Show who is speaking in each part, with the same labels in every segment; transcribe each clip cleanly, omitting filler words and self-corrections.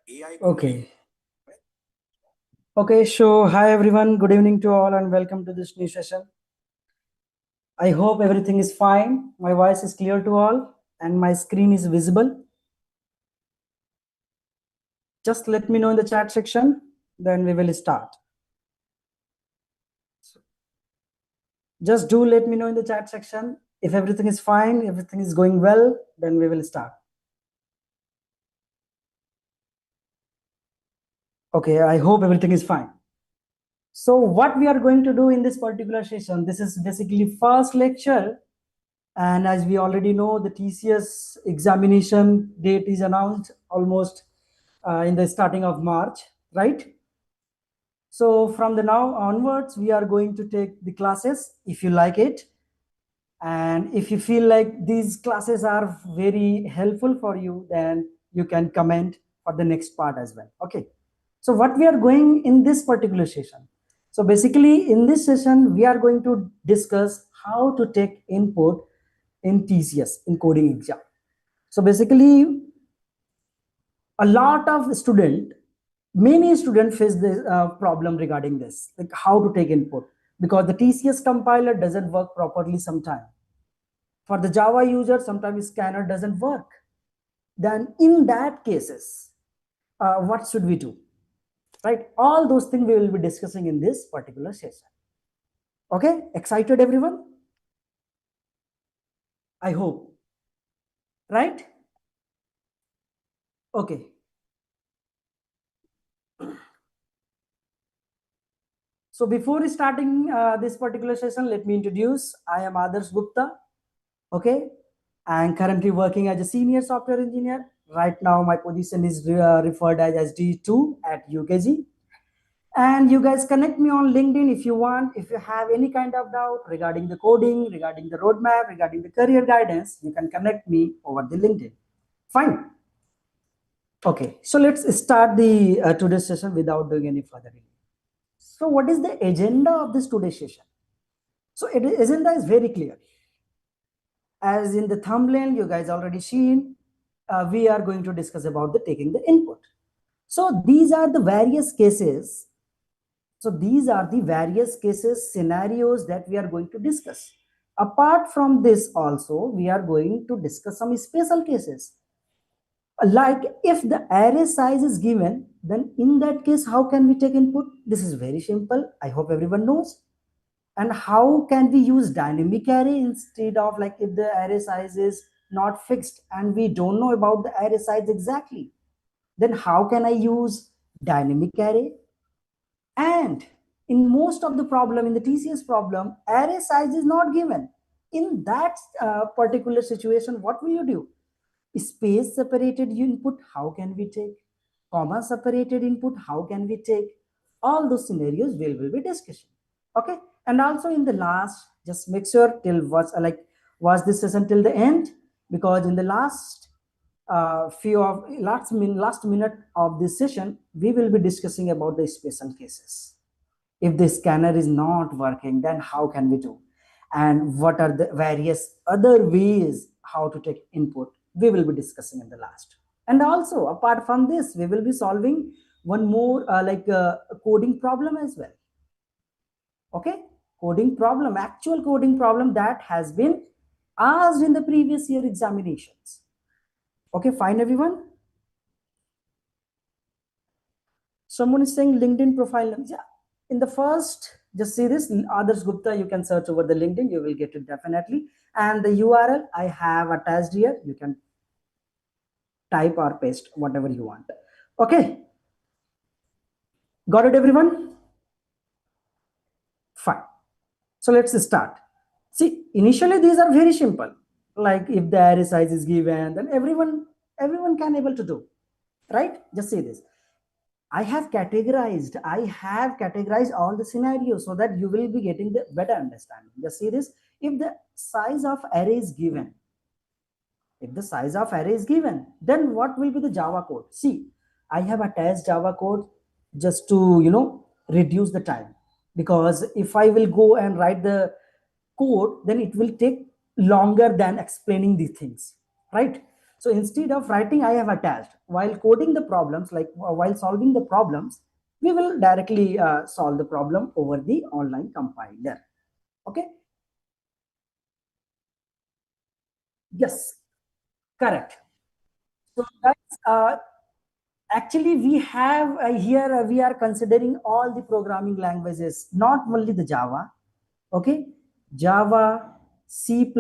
Speaker 1: AI.
Speaker 2: Okay. Okay, so hi everyone, good evening to all and welcome to this new session. I hope everything is fine. My voice is clear to all and my screen is visible. Just let me know in the chat section, then we will start. Just do let me know in the chat section. If everything is fine, everything is going well, then we will start. Okay, I hope everything is fine. So what we are going to do in this particular session, this is basically first lecture. And as we already know, the TCS examination date is announced almost in the starting of March, right? So from the now onwards, we are going to take the classes if you like it. And if you feel like these classes are very helpful for you, then you can comment for the next part as well. Okay. So what we are going in this particular session. So basically in this session, we are going to discuss how to take input in TCS in coding exam. So basically a lot of many students face this problem regarding this, like how to take input, because the TCS compiler doesn't work properly sometimes. For the Java user, sometimes scanner doesn't work. Then in that cases, what should we do? Right? All those things we will be discussing in this particular session. Okay, excited everyone? I hope. Right? Okay. So before starting this particular session, let me introduce. I am Adarsh Gupta. Okay. I am currently working as a senior software engineer. Right now, my position is referred as SD2 at UKG. And you guys connect me on LinkedIn if you want. If you have any kind of doubt regarding the coding, regarding the roadmap, regarding the career guidance, you can connect me over the LinkedIn. Fine. Okay. So let's start the today's session without doing any further delay. So what is the agenda of this today's session? So agenda is very clear. As in the thumbnail, you guys already seen, we are going to discuss about the taking the input. So these are the various cases. So these are the various cases, scenarios that we are going to discuss. Apart from this also, we are going to discuss some special cases. Like if the array size is given, then in that case, how can we take input? This is very simple. I hope everyone knows. And how can we use dynamic array instead of, like, if the array size is not fixed and we don't know about the array size exactly, then how can I use dynamic array? And in most of the problem, in the TCS problem, array size is not given. In that particular situation, what will you do? Space separated input, how can we take? Comma separated input, how can we take? All those scenarios we will be discussing. Okay. And also in the last, just make sure till watch this session till the end, because in the last last minute of this session, we will be discussing about the special cases. If the scanner is not working, then how can we do? And what are the various other ways how to take input? We will be discussing in the last. And also, apart from this, we will be solving one more coding problem as well. Okay, coding problem, actual coding problem that has been asked in the previous year examinations. Okay, fine, everyone. Someone is saying LinkedIn profile. Yeah, in the first, just see this, Adarsh Gupta, you can search over the LinkedIn, you will get it definitely. And the URL I have attached here, you can type or paste whatever you want. Okay, got it, everyone? Fine. So let's start. See, initially these are very simple. Like if the array size is given, then everyone can able to do, right? Just see this. I have categorized all the scenarios so that you will be getting the better understanding. Just see this. If the size of array is given, then what will be the Java code? See, I have attached Java code just to, reduce the time, because if I will go and write the code, then it will take longer than explaining these things, right? So instead of writing, I have attached. While coding the problems, like while solving the problems, we will directly solve the problem over the online compiler. Okay. Yes, correct. So that's actually we have here we are considering all the programming languages, not only the Java. Okay, Java, C++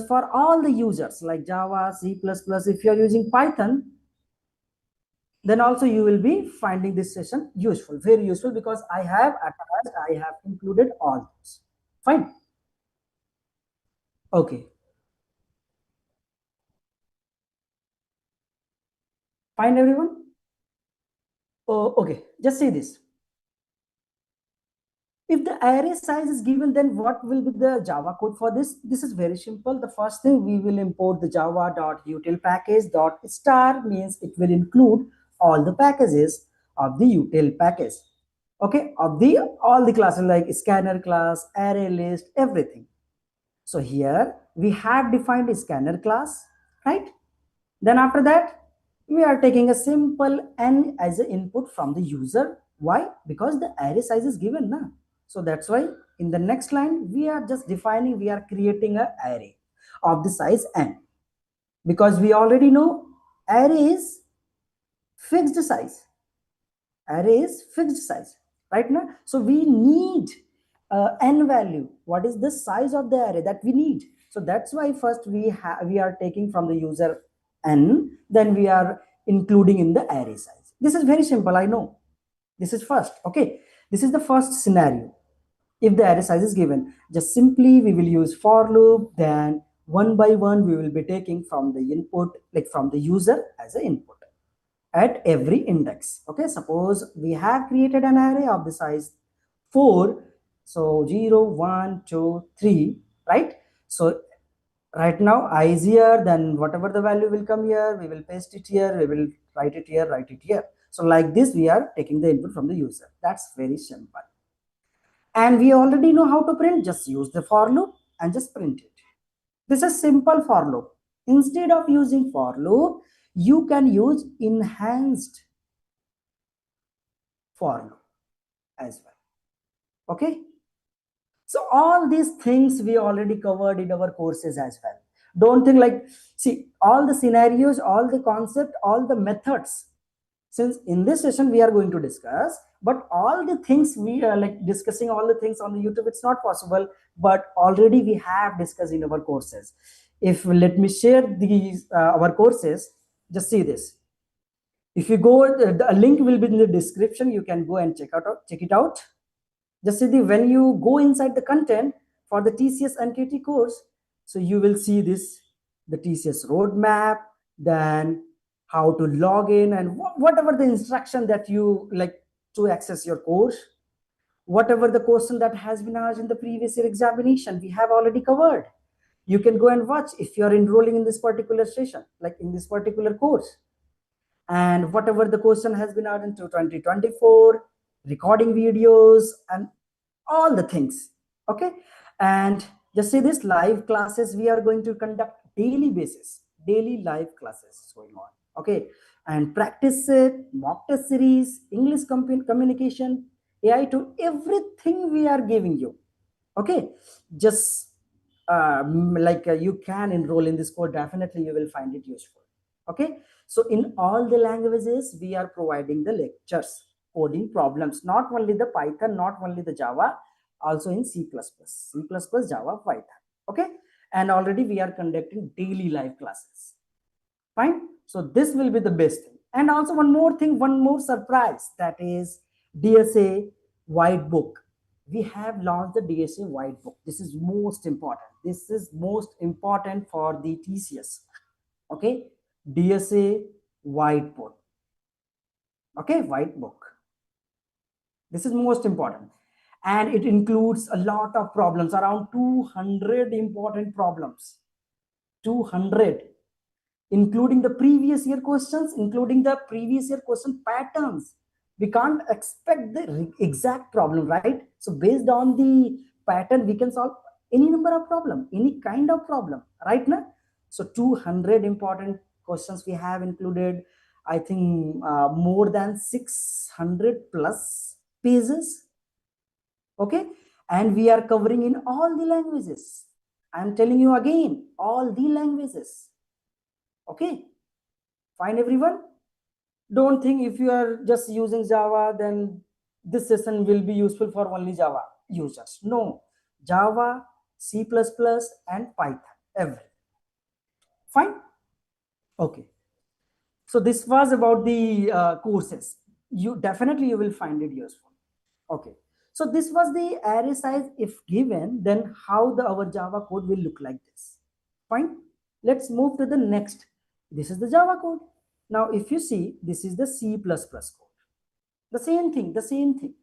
Speaker 2: for all the users like Java, C++. If you are using Python, then also you will be finding this session useful, very useful, because I have attached, I have included all those. Fine. Okay. Fine, everyone. Oh, okay. Just say this. If the array size is given, then what will be the Java code for this? This is very simple. The first thing, we will import the java.util package dot star, means it will include all the packages of the util package. Okay, of the all the classes like scanner class, array list, everything. So here we have defined a scanner class, right? Then after that, we are taking a simple n as an input from the user. Why? Because the array size is given now. So that's why in the next line, we are just defining, we are creating an array of the size n. Because we already know array is fixed size. Array is fixed size, right now. So we need n value. What is the size of the array that we need? So that's why first we are taking from the user n, then we are including in the array size. This is very simple, I know. This is first. Okay, this is the first scenario. If the array size is given, just simply we will use for loop, then one by one we will be taking from the input, like from the user as an input at every index. Okay, suppose we have created an array of the size 4. So 0, 1, 2, 3, right? So right now I is here, then whatever the value will come here, we will paste it here, we will write it here, write it here. So like this, we are taking the input from the user. That's very simple. And we already know how to print. Just use the for loop and just print it. This is simple for loop. Instead of using for loop, you can use enhanced for loop as well. Okay. So all these things we already covered in our courses as well. Don't think like, see, all the scenarios, all the concept, all the methods. Since in this session we are going to discuss, but all the things we are like discussing all the things on the YouTube, it's not possible. But already we have discussed in our courses. If let me share these our courses, just see this. If you go, the link will be in the description. You can go and check it out. Just see the when you go inside the content for the TCS NQT course, so you will see this, the TCS roadmap, then how to log in, and whatever the instruction that you like to access your course, whatever the question that has been asked in the previous year examination, we have already covered. You can go and watch if you are enrolling in this particular session, like in this particular course, and whatever the question has been added into 2024 recording videos and all the things. Okay, and just see this live classes we are going to conduct daily basis, daily live classes is going on. Okay, and practice it, mock test series, English communication, AI to everything we are giving you. Okay, just you can enroll in this course, definitely you will find it useful. Okay, so in all the languages we are providing the lectures, coding problems, not only the Python, not only the Java, also in C++, Java, Python. Okay, and already we are conducting daily live classes. Fine. So this will be the best thing. And also one more thing, one more surprise, that is DSA white book. We have launched the DSA white book. This is most important. This is most important for the TCS. Okay, DSA white book. Okay, white book. This is most important. And it includes a lot of problems, around 200 important problems. 200, including the previous year questions, including the previous year question patterns. We can't expect the exact problem, right? So based on the pattern, we can solve any number of problem, any kind of problem, right now. So 200 important questions we have included, I think more than 600 plus pages. Okay, and we are covering in all the languages. I'm telling you again, all the languages. Okay, fine everyone. Don't think if you are just using Java, then this session will be useful for only Java users. No, Java, C++, and Python, everything. Fine. Okay. So this was about the courses. You will find it useful. Okay. So this was the array size. If given, then how our Java code will look like this. Fine. Let's move to the next. This is the Java code. Now, if you see, this is the C++ code. The same thing, the same thing.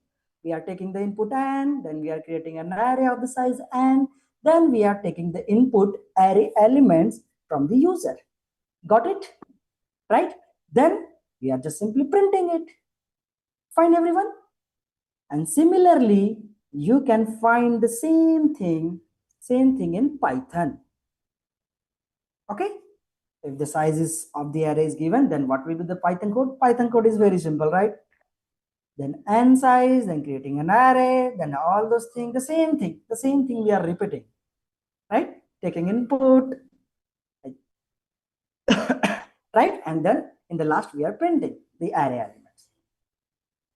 Speaker 2: We are taking the input and then we are creating an array of the size and then we are taking the input array elements from the user. Got it? Right? Then we are just simply printing it. Fine, everyone? And similarly, you can find the same thing in Python. Okay? If the size is of the array is given, then what will be the Python code? Python code is very simple, right? Then n size, then creating an array, then all those things, the same thing we are repeating, right? Taking input, right? And then in the last, we are printing the array elements.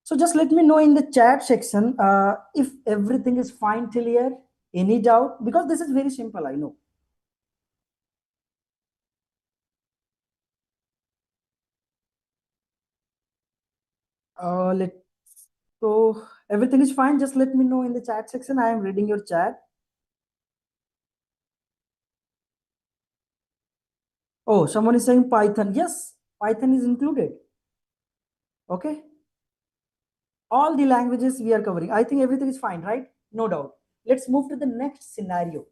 Speaker 2: So just let me know in the chat section if everything is fine till here. Any doubt? Because this is very simple, I know. So everything is fine. Just let me know in the chat section. I am reading your chat. Oh, someone is saying Python. Yes, Python is included. Okay. All the languages we are covering. I think everything is fine, right? No doubt. Let's move to the next scenario.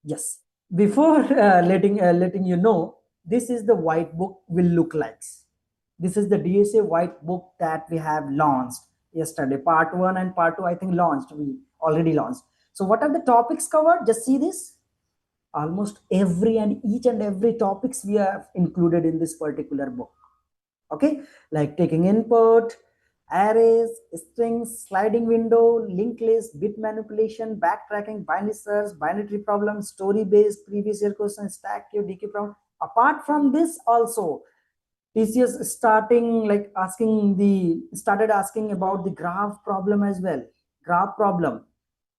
Speaker 2: Yes. Before letting you know, this is the white book will look like. This is the DSA white book that we have launched yesterday. Part 1 and part 2, I think launched. We already launched. So what are the topics covered? Just see this. Almost each and every topics we have included in this particular book. Okay, like taking input, arrays, strings, sliding window, linked list, bit manipulation, backtracking, binary search, binary tree problem, story based, previous year question, stack queue, decay problem. Apart from this also, TCS started asking about the graph problem as well. Graph problem.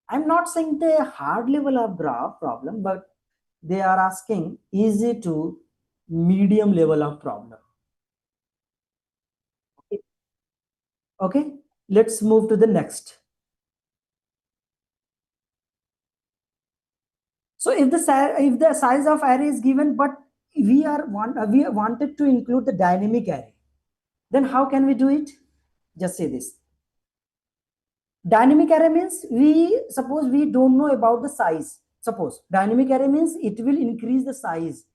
Speaker 2: I'm not saying the hard level of graph problem, but they are asking easy to medium level of problem. Okay, let's move to the next. So if the size of array is given, but we wanted to include the dynamic array, then how can we do it? Just say this. Dynamic array means suppose we don't know about the size. Suppose dynamic array means it will increase the size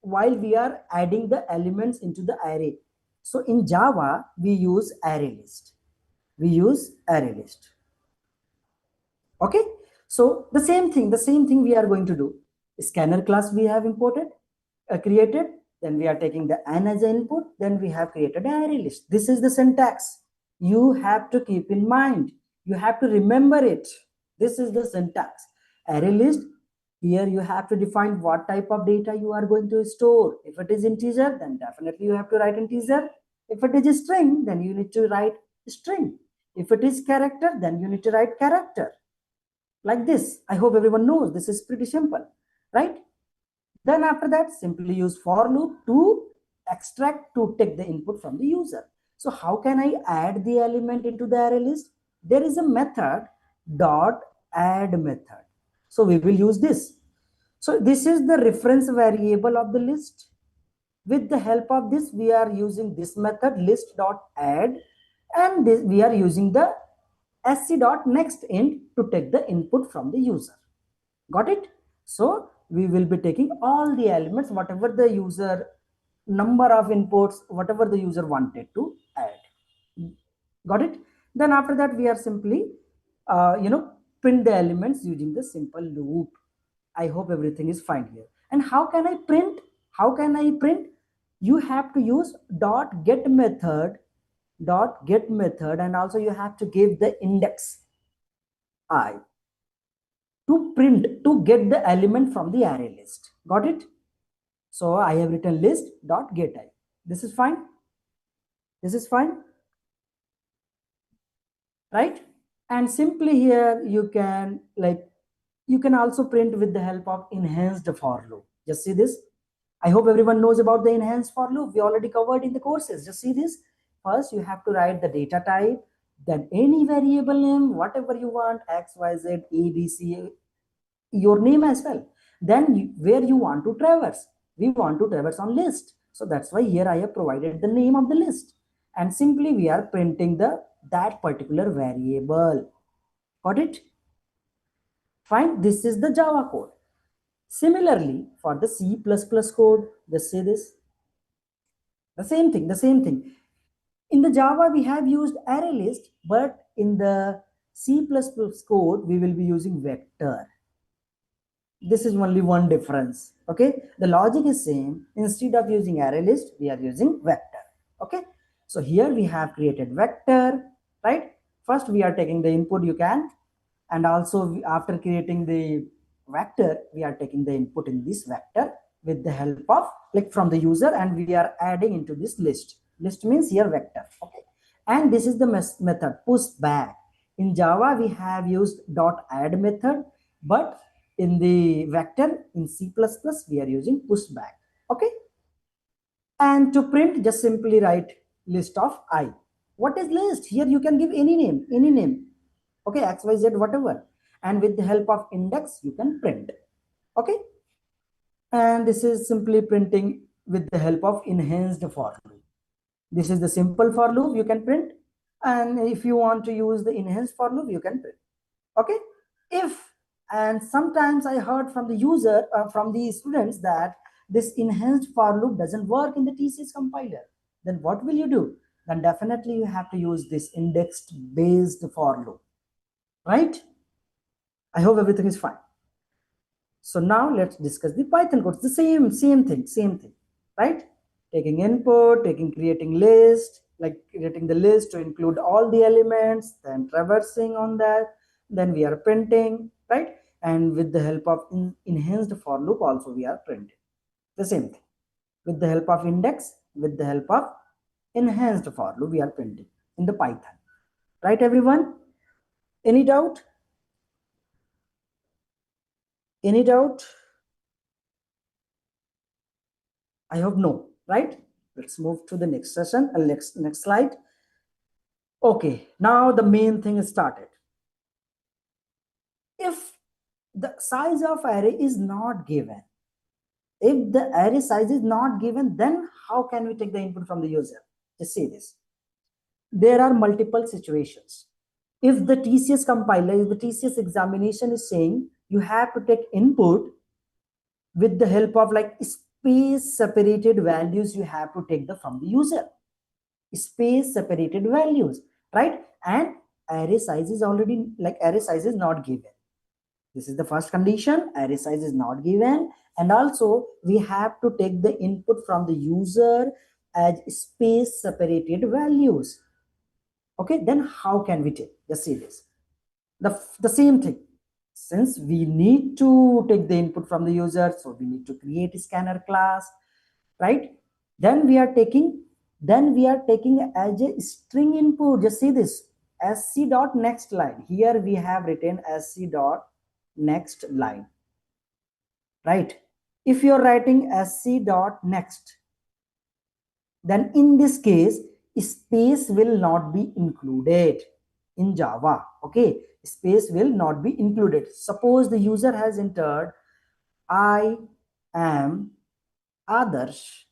Speaker 2: while we are adding the elements into the array. So in Java, we use array list. Okay, so the same thing we are going to do. Scanner class we have created, then we are taking the n as an input, then we have created an array list. This is the syntax you have to keep in mind. You have to remember it. This is the syntax. Array list, here you have to define what type of data you are going to store. If it is integer, then definitely you have to write integer. If it is a string, then you need to write string. If it is character, then you need to write character. Like this. I hope everyone knows this is pretty simple, right? Then after that, simply use for loop to extract to take the input from the user. So how can I add the element into the array list? There is a method dot add method. So we will use this. So this is the reference variable of the list. With the help of this, we are using this method list dot add, and we are using the sc.nextInt to take the input from the user. Got it? So we will be taking all the elements, whatever the user number of inputs, whatever the user wanted to add. Got it? Then after that, we are simply, print the elements using the simple loop. I hope everything is fine here. And how can I print? How can I print? You have to use dot get method, and also you have to give the index I to print, to get the element from the array list. Got it? So I have written list dot get I. This is fine. This is fine, right? And simply here you can you can also print with the help of enhanced for loop. Just see this. I hope everyone knows about the enhanced for loop. We already covered in the courses. Just see this. First, you have to write the data type, then any variable name, whatever you want, X, Y, Z, A, B, C, your name as well. Then where you want to traverse. We want to traverse on list. So that's why here I have provided the name of the list. And simply we are printing that particular variable. Got it? Fine. This is the Java code. Similarly, for the C++ code, just say this. The same thing. In the Java, we have used array list, but in the C++ code, we will be using vector. This is only one difference. Okay. The logic is same. Instead of using array list, we are using vector. Okay. So here we have created vector, right? First, we are taking the input and also after creating the vector, we are taking the input in this vector with the help of from the user, and we are adding into this list. List means here vector. Okay. And this is the method push back. In Java, we have used .add method, but in the vector in C++, we are using push back. Okay. And to print, just simply write list of I. What is list? Here you can give any name. Okay, X, Y, Z, whatever. And with the help of index, you can print. Okay. And this is simply printing with the help of enhanced for loop. This is the simple for loop you can print. And if you want to use the enhanced for loop, you can print. Okay. And sometimes I heard from the user, from the students, that this enhanced for loop doesn't work in the TCS compiler. Then what will you do? Then definitely you have to use this indexed based for loop, right? I hope everything is fine. So now let's discuss the Python code. The same thing, right? Taking input, creating list, creating the list to include all the elements, then traversing on that, then we are printing, right? And with the help of enhanced for loop also we are printing. The same thing. With the help of index, with the help of enhanced for loop, we are printing in the Python. Right, everyone? Any doubt? Any doubt? I hope no, right? Let's move to the next session and next slide. Okay, now the main thing is started. If the size of array is not given, if the array size is not given, then how can we take the input from the user? Just see this. There are multiple situations. If the TCS compiler, if the TCS examination is saying you have to take input with the help of space separated values, you have to take from the user. Space separated values, right? And array size is already array size is not given. This is the first condition. Array size is not given, and also we have to take the input from the user as space separated values. Okay, then how can we take? Just see this. The same thing. Since we need to take the input from the user, so we need to create a scanner class, right? Then we are taking as a string input. Just see this, sc dot next line. Here we have written sc dot next line, right? If you're writing sc dot next, then in this case space will not be included in Java. Okay, space will not be included. Suppose the user has entered I am Adarsh,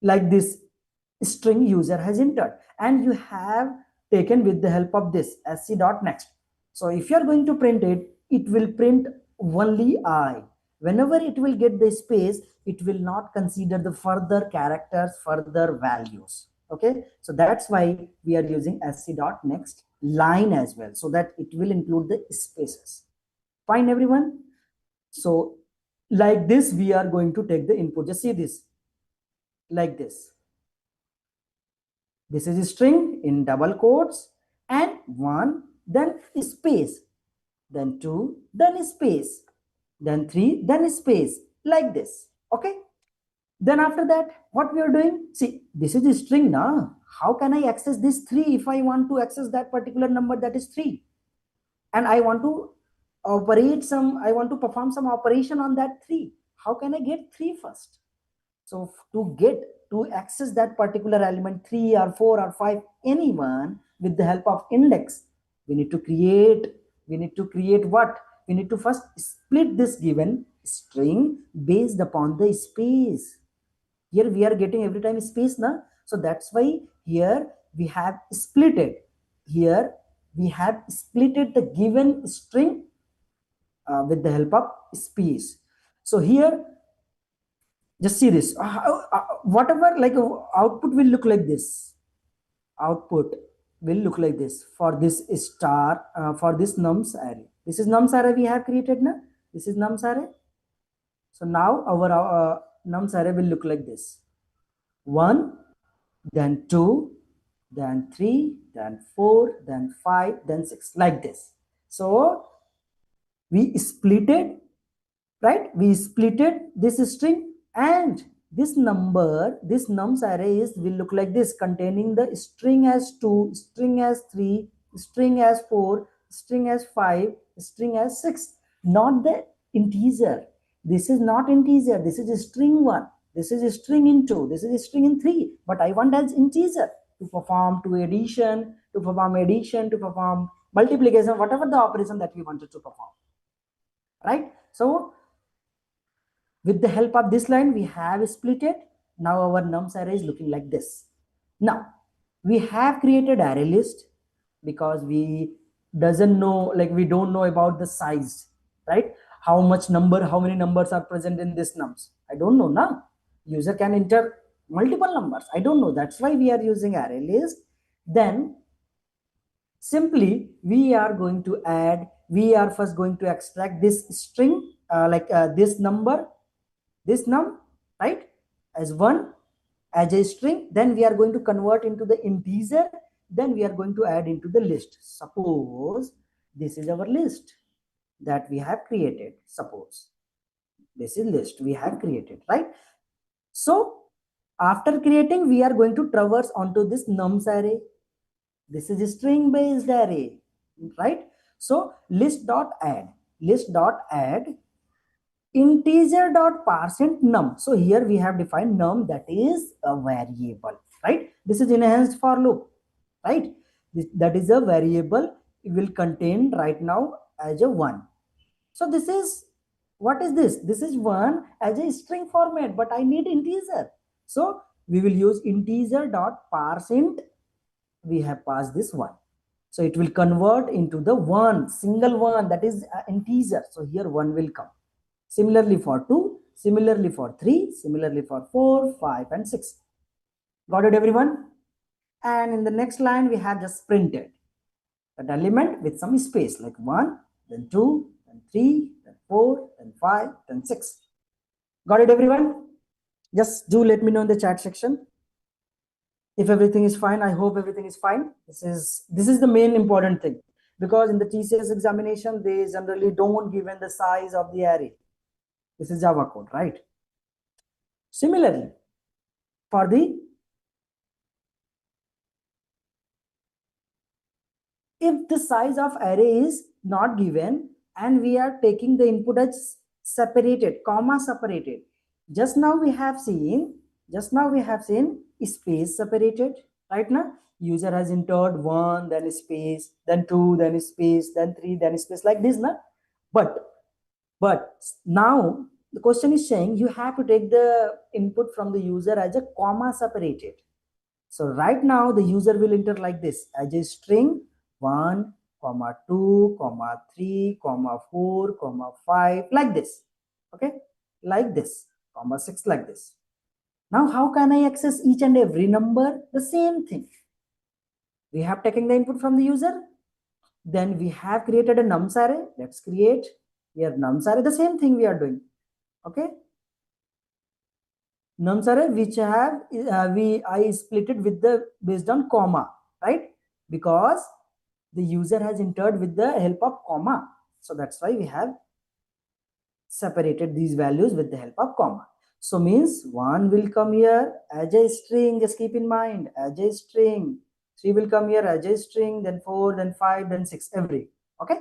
Speaker 2: like this string user has entered, and you have taken with the help of this sc dot next. So if you are going to print it, it will print only I. Whenever it will get the space, it will not consider the further characters, further values. Okay, so that's why we are using sc dot next line as well, so that it will include the spaces. Fine, everyone. So like this we are going to take the input. Just see this, like this. This is a string in double quotes, and 1, then space, then 2, then space, then 3, then space, like this. Okay. Then after that, what we are doing? See, this is a string now. How can I access this 3 if I want to access that particular number, that is 3? And I want to I want to perform some operation on that 3. How can I get 3 first? So to access that particular element 3 or 4 or 5, anyone, with the help of index, we need to create what? We need to first split this given string based upon the space. Here we are getting every time space na, so that's why here we have split it. Here we have splitted the given string with the help of space. So here, just see this, whatever, like output will look like this. Output will look like this for this star, for this nums array. This is nums array we have created na. This is nums array. So now our nums array will look like this: 1, then 2, then 3, then 4, then 5, then 6, like this. So we splitted, right? We splitted this string, and this nums array will look like this, containing the string as 2, string as 3, string as 4, string as 5, string as 6. Not the integer. This is not integer. This is a string 1. This is a string in 2. This is a string in 3. But I want as integer to perform addition, to perform multiplication, whatever the operation that we wanted to perform. Right? So with the help of this line, we have split it. Now our nums array is looking like this. Now we have created array list because we don't know about the size, right? How many numbers are present in this nums? I don't know now. User can enter multiple numbers. I don't know. That's why we are using array list. Then simply we are first going to extract this string, this number, this num, right, as 1, as a string. Then we are going to convert into the integer. Then we are going to add into the list. Suppose this is our list that we have created. Suppose this is list we have created, right? So after creating, we are going to traverse onto this nums array. This is a string based array, right? So list.add integer.parseInt num. So here we have defined num, that is a variable, right? This is enhanced for loop, right? That is a variable. It will contain right now as a 1. So this is, what is this? This is 1 as a string format, but I need integer. So we will use integer.parseInt. We have passed this 1. So it will convert into the 1, single 1, that is integer. So here 1 will come. Similarly for 2, similarly for 3, similarly for 4, 5, and 6. Got it, everyone? And in the next line, we have just printed that element with some space, like 1, then 2, then 3, then 4, then 5, then 6. Got it, everyone? Just do let me know in the chat section if everything is fine. I hope everything is fine. This is the main important thing, because in the TCS examination, they generally don't given the size of the array. This is Java code, right? Similarly, for the, if the size of array is not given and we are taking the input as separated, comma separated, just now we have seen space separated, right? Now user has entered 1, then space, then 2, then space, then 3, then space, like this, na? But now the question is saying you have to take the input from the user as a comma separated. So right now the user will enter like this, as a string 1, 2, 3, 4, 5, like this. Okay, like this, 6, like this. Now how can I access each and every number? The same thing. We have taken the input from the user. Then we have created a nums array. Let's create here nums array. The same thing we are doing. Okay, nums array which have I split it with the based on comma, right? Because the user has entered with the help of comma, so that's why we have separated these values with the help of comma. So means 1 will come here as a string, just keep in mind, as a string. 3 will come here as a string, then 4, then 5, then 6, every. Okay.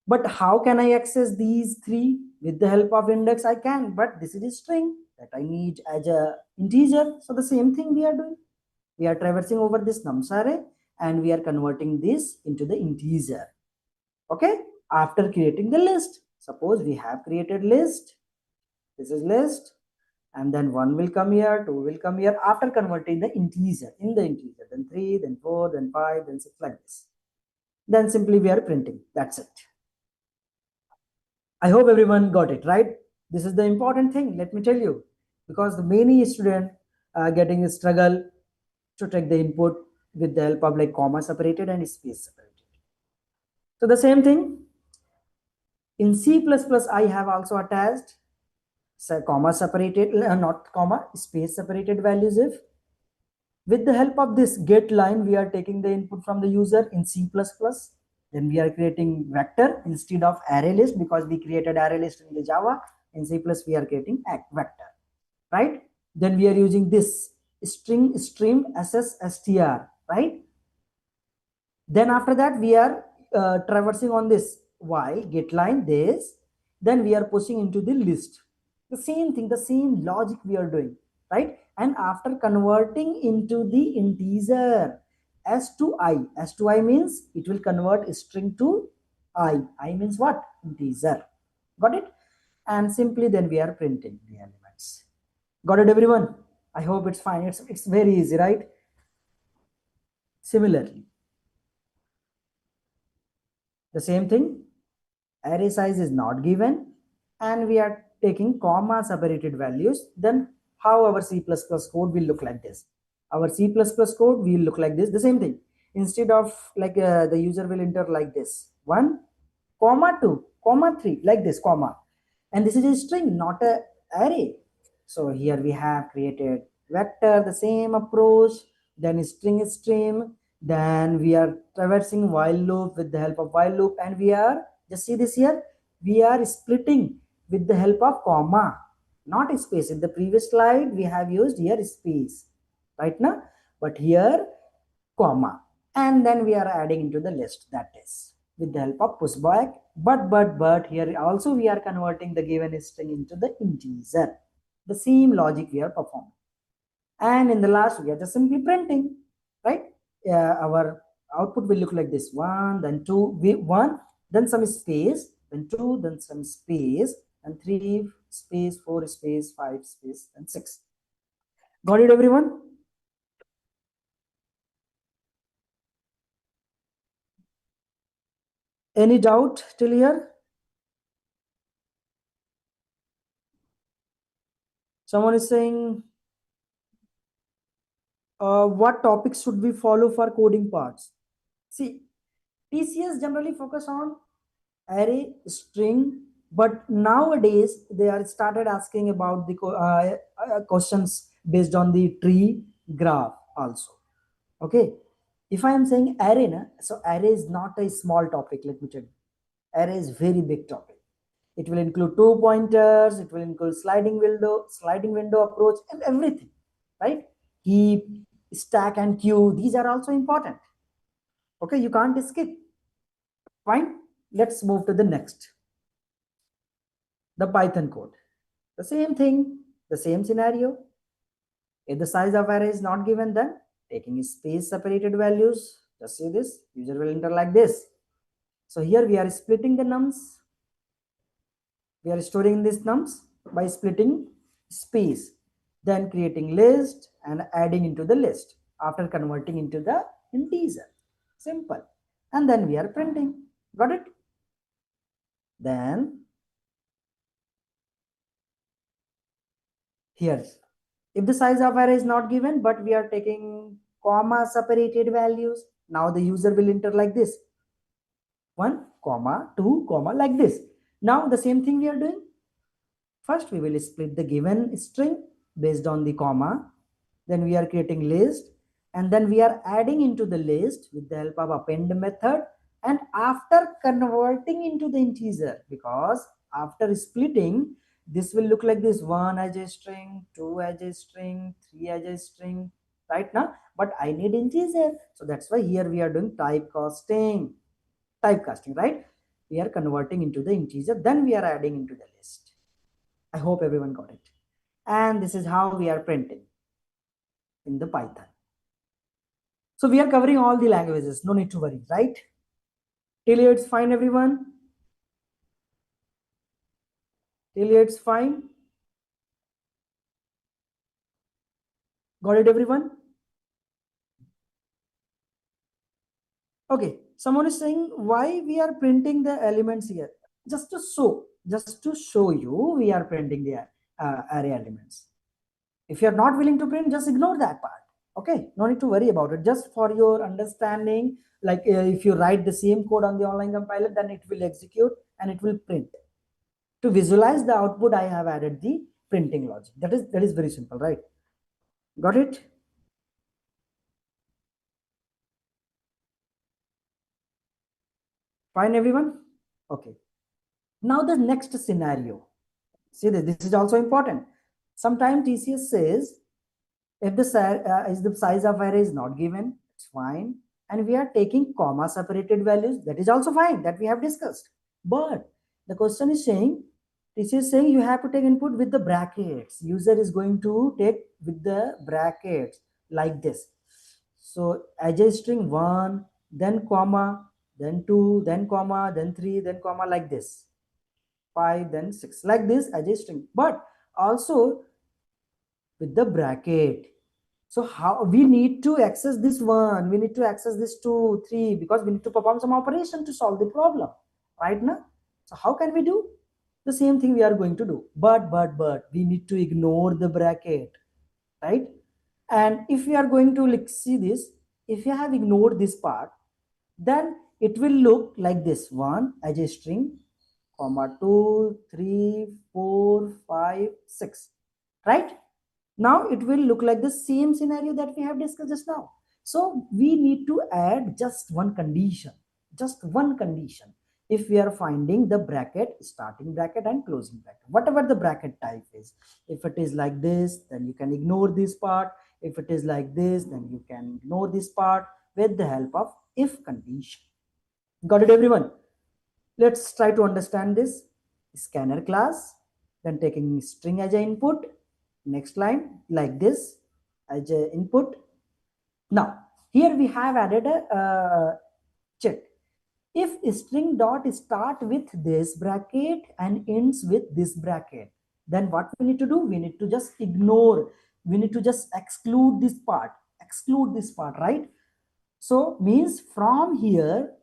Speaker 2: But how can I access these three? With the help of index I can, but this is a string that I need as a integer. So the same thing we are doing. We are traversing over this nums array and we are converting this into the integer. Okay. After creating the list, suppose we have created list. This is list, and then 1 will come here, 2 will come here after converting the integer in the integer, then 3, then 4, then 5, then 6, like this. Then simply we are printing. That's it. I hope everyone got it, right? This is the important thing, let me tell you, because the many students are getting a struggle to take the input with the help of like comma separated and space separated. So the same thing in C++, I have also attached comma separated, not comma, space separated values. If with the help of this get line, we are taking the input from the user in C++. Then we are creating vector instead of array list, because we created array list in the Java. In C++, we are creating vector, right? Then we are using this string stream SSSTR, right? Then after that, we are traversing on this while get line this. Then we are pushing into the list. The same thing, the same logic we are doing, right? And after converting into the integer s to I means it will convert string to I means what? Integer. Got it? And simply then we are printing the elements. Got it, everyone? I hope it's fine. It's very easy, right? Similarly, the same thing, array size is not given and we are taking comma separated values. Then how our C++ code will look like this? Our C++ code will look like this. The same thing, instead of like the user will enter like this 1 comma 2 comma 3, like this comma, and this is a string, not a array. So here we have created vector, the same approach, then string stream, then we are traversing while loop with the help of while loop, and we are, just see this here, we are splitting with the help of comma, not space. In the previous slide we have used here space, right now, but here comma, and then we are adding into the list, that is with the help of pushback. But here also we are converting the given string into the integer. The same logic we are performing, and in the last we are just simply printing, right? Our output will look like this: 1, then 2, 1, then some space, then 2, then some space, and 3 space, 4 space, 5 space, and 6. Got it, everyone? Any doubt till here? Someone is saying, what topics should we follow for coding parts? See, TCS generally focus on array, string, but nowadays they are started asking about the questions based on the tree graph also. Okay, if I am saying array, so array is not a small topic. Let me tell you, array is very big topic. It will include 2 pointers, it will include sliding window approach, and everything, right? Heap, stack, and queue, these are also important. Okay, you can't skip. Fine, let's move to the next, the Python code. The same thing, the same scenario. If the size of array is not given, then taking space separated values, just see this, user will enter like this. So here we are splitting the nums. We are storing these nums by splitting space, then creating list and adding into the list after converting into the integer. Simple. And then we are printing. Got it? Then here, if the size of array is not given, but we are taking comma separated values, now the user will enter like this: 1 comma 2 comma, like this. Now the same thing we are doing, First, we will split the given string based on the comma. Then we are creating list, and then we are adding into the list with the help of append method, and after converting into the integer, because after splitting, this will look like this: 1 as a string, 2 as a string, 3 as a string, right now. But I need integer, so that's why here we are doing typecasting, right? We are converting into the integer, then we are adding into the list. I hope everyone got it. And this is how we are printing in the Python. So we are covering all the languages, no need to worry, right? Till here it's fine, everyone? Till here it's fine? Got it, everyone? Okay, someone is saying why we are printing the elements here. Just to show you, we are printing the array elements. If you are not willing to print, just ignore that part. Okay, no need to worry about it. Just for your understanding, like if you write the same code on the online compiler, then it will execute and it will print. To visualize the output, I have added the printing logic. That is very simple, right? Got it? Fine, everyone? Okay. Now the next scenario. See, this is also important. Sometimes TCS says if the size of array is not given, it's fine. And we are taking comma separated values, that is also fine, that we have discussed. But the question is saying, this is saying you have to take input with the brackets. User is going to take with the brackets like this. So as a string 1, then comma, then 2, then comma, then 3, then comma, like this. 5, then 6, like this as a string. But also with the bracket. So how we need to access this 1, we need to access this 2, 3, because we need to perform some operation to solve the problem, right now. So how can we do? The same thing we are going to do, but we need to ignore the bracket, right? And if we are going to like see this, if you have ignored this part, then it will look like this: 1 as a string, comma 2, 3, 4, 5, 6, right? Now it will look like the same scenario that we have discussed just now. So we need to add just one condition, if we are finding the bracket, starting bracket and closing bracket, whatever the bracket type is. If it is like this, then you can ignore this part. If it is like this, then you can ignore this part with the help of if condition. Got it, everyone? Let's try to understand this. Scanner class, then taking string as an input, next line like this as an input. Now here we have added a check. If string dot start with this bracket and ends with this bracket, then what we need to do? We need to just ignore, we need to just exclude this part, right? So means from here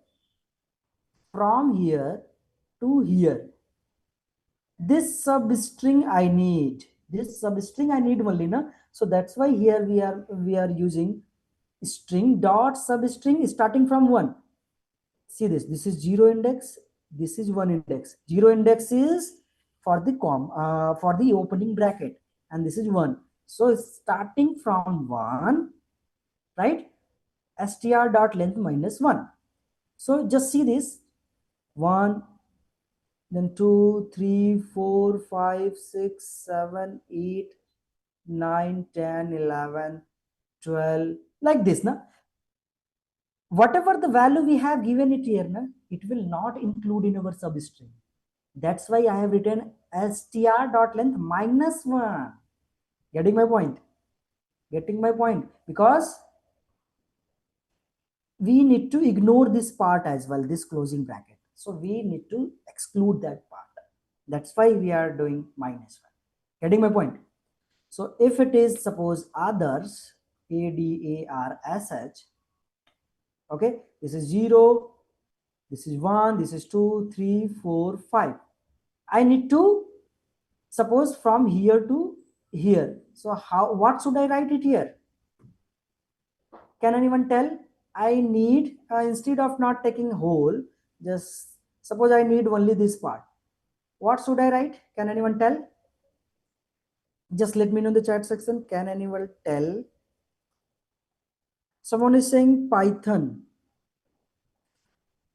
Speaker 2: to here, this substring I need, only, na? So that's why here we are using string dot substring starting from 1. See this is 0 index, this is 1 index. 0 index is for the for the opening bracket, and this is 1. So starting from 1, right? Str dot length minus 1. So just see this: 1, then 2, 3, 4, 5, 6, 7, 8, 9, 10, 11, 12, like this, na? Whatever the value we have given it here, na, it will not include in our substring. That's why I have written str dot length minus 1. Getting my point? Because we need to ignore this part as well, this closing bracket. So we need to exclude that part. That's why we are doing minus 1. Getting my point? So if it is suppose others, ADARSH, okay, this is 0, this is 1, this is 2, 3, 4, 5. I need to suppose from here to here. So what should I write it here? Can anyone tell? I need, instead of not taking whole, just suppose I need only this part. What should I write? Can anyone tell? Just let me know in the chat section. Can anyone tell? Someone is saying Python.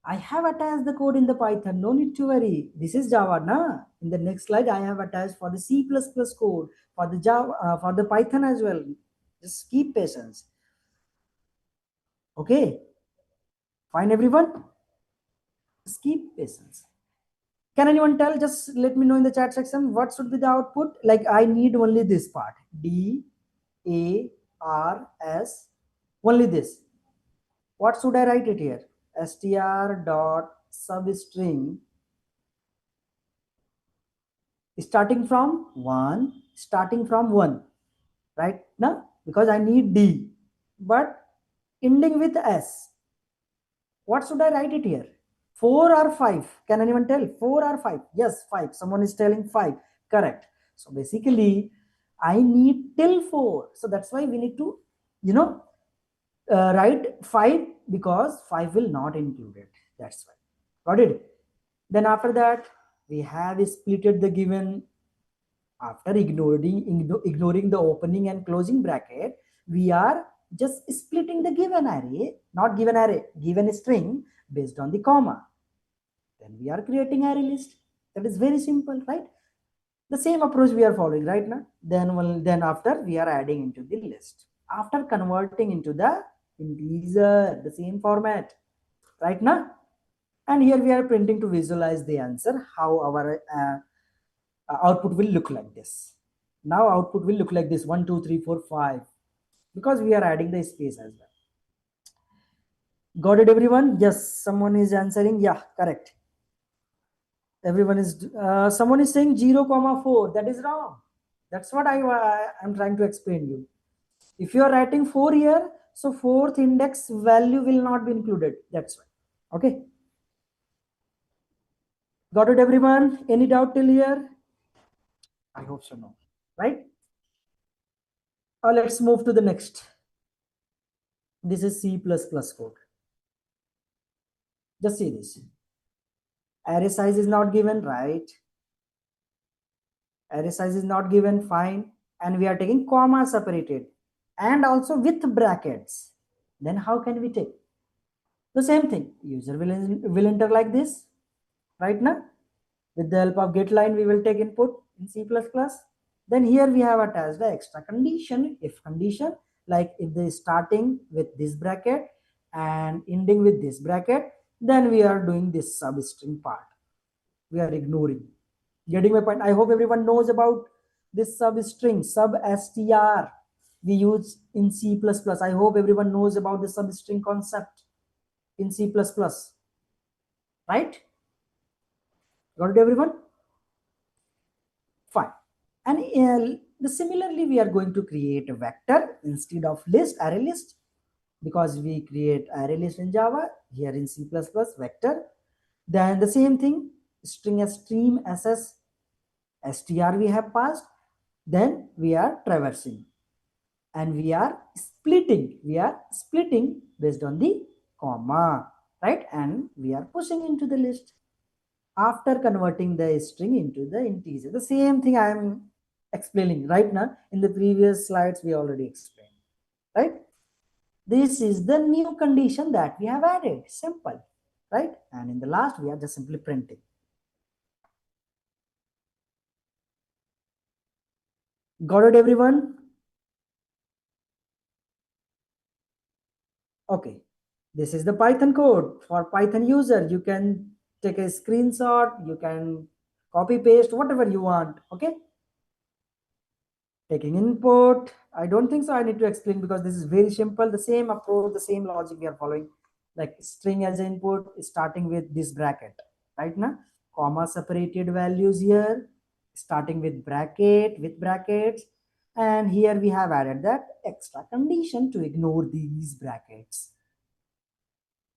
Speaker 2: I have attached the code in the Python. No need to worry. This is Java, na? In the next slide, I have attached for the C++ code, for the Java, for the Python as well. Just keep patience. Okay. Fine, everyone. Just keep patience. Can anyone tell? Just let me know in the chat section what should be the output. Like I need only this part. D, A, R, S. Only this. What should I write it here? Str dot substring starting from 1, right? Now, because I need D, but ending with S. What should I write it here? 4 or 5? Can anyone tell? 4 or 5? Yes, 5. Someone is telling 5. Correct. So basically, I need till 4. So that's why we need to, write 5 because 5 will not include it. That's why. Got it? Then after that, we have splitted the given. After ignoring the opening and closing bracket, we are just splitting the given array, not given array, given string based on the comma. Then we are creating array list. That is very simple, right? The same approach we are following right now. Then after we are adding into the list. After converting into the integer, the same format, right now. And here we are printing to visualize the answer, how our output will look like this. Now output will look like this: 1, 2, 3, 4, 5, because we are adding the space as well. Got it, everyone? Yes, someone is answering. Yeah, correct. Everyone is. Someone is saying 0, 4. That is wrong. That's what I am trying to explain you. If you are writing 4 here, so fourth index value will not be included. That's why. Okay. Got it, everyone? Any doubt till here? I hope so. No. Right? Let's move to the next. This is C++ code. Just see this. Array size is not given, right? Array size is not given, fine. And we are taking comma separated and also with brackets. Then how can we take? The same thing. User will enter like this, right now. With the help of getLine, we will take input in C++. Then here we have attached the extra condition, if condition, like if they starting with this bracket and ending with this bracket, then we are doing this substring part. We are ignoring. Getting my point? I hope everyone knows about this substring, sub-str we use in C++. I hope everyone knows about the substring concept in C++. Right? Got it, everyone? Fine. And similarly, we are going to create a vector instead of list, array list, because we create array list in Java, here in C++, vector. Then the same thing, string stream ss str we have passed. Then we are traversing and we are splitting based on the comma, right? And we are pushing into the list after converting the string into the integer. The same thing I am explaining right now. In the previous slides we already explained, right? This is the new condition that we have added. Simple, right? And in the last we are just simply printing. Got it, everyone? Okay, this is the Python code for Python user. You can take a screenshot, you can copy paste, whatever you want. Okay, taking input. I don't think so I need to explain because this is very simple. The same approach, the same logic we are following, like string as input starting with this bracket, right? Now comma separated values here starting with brackets, and here we have added that extra condition to ignore these brackets.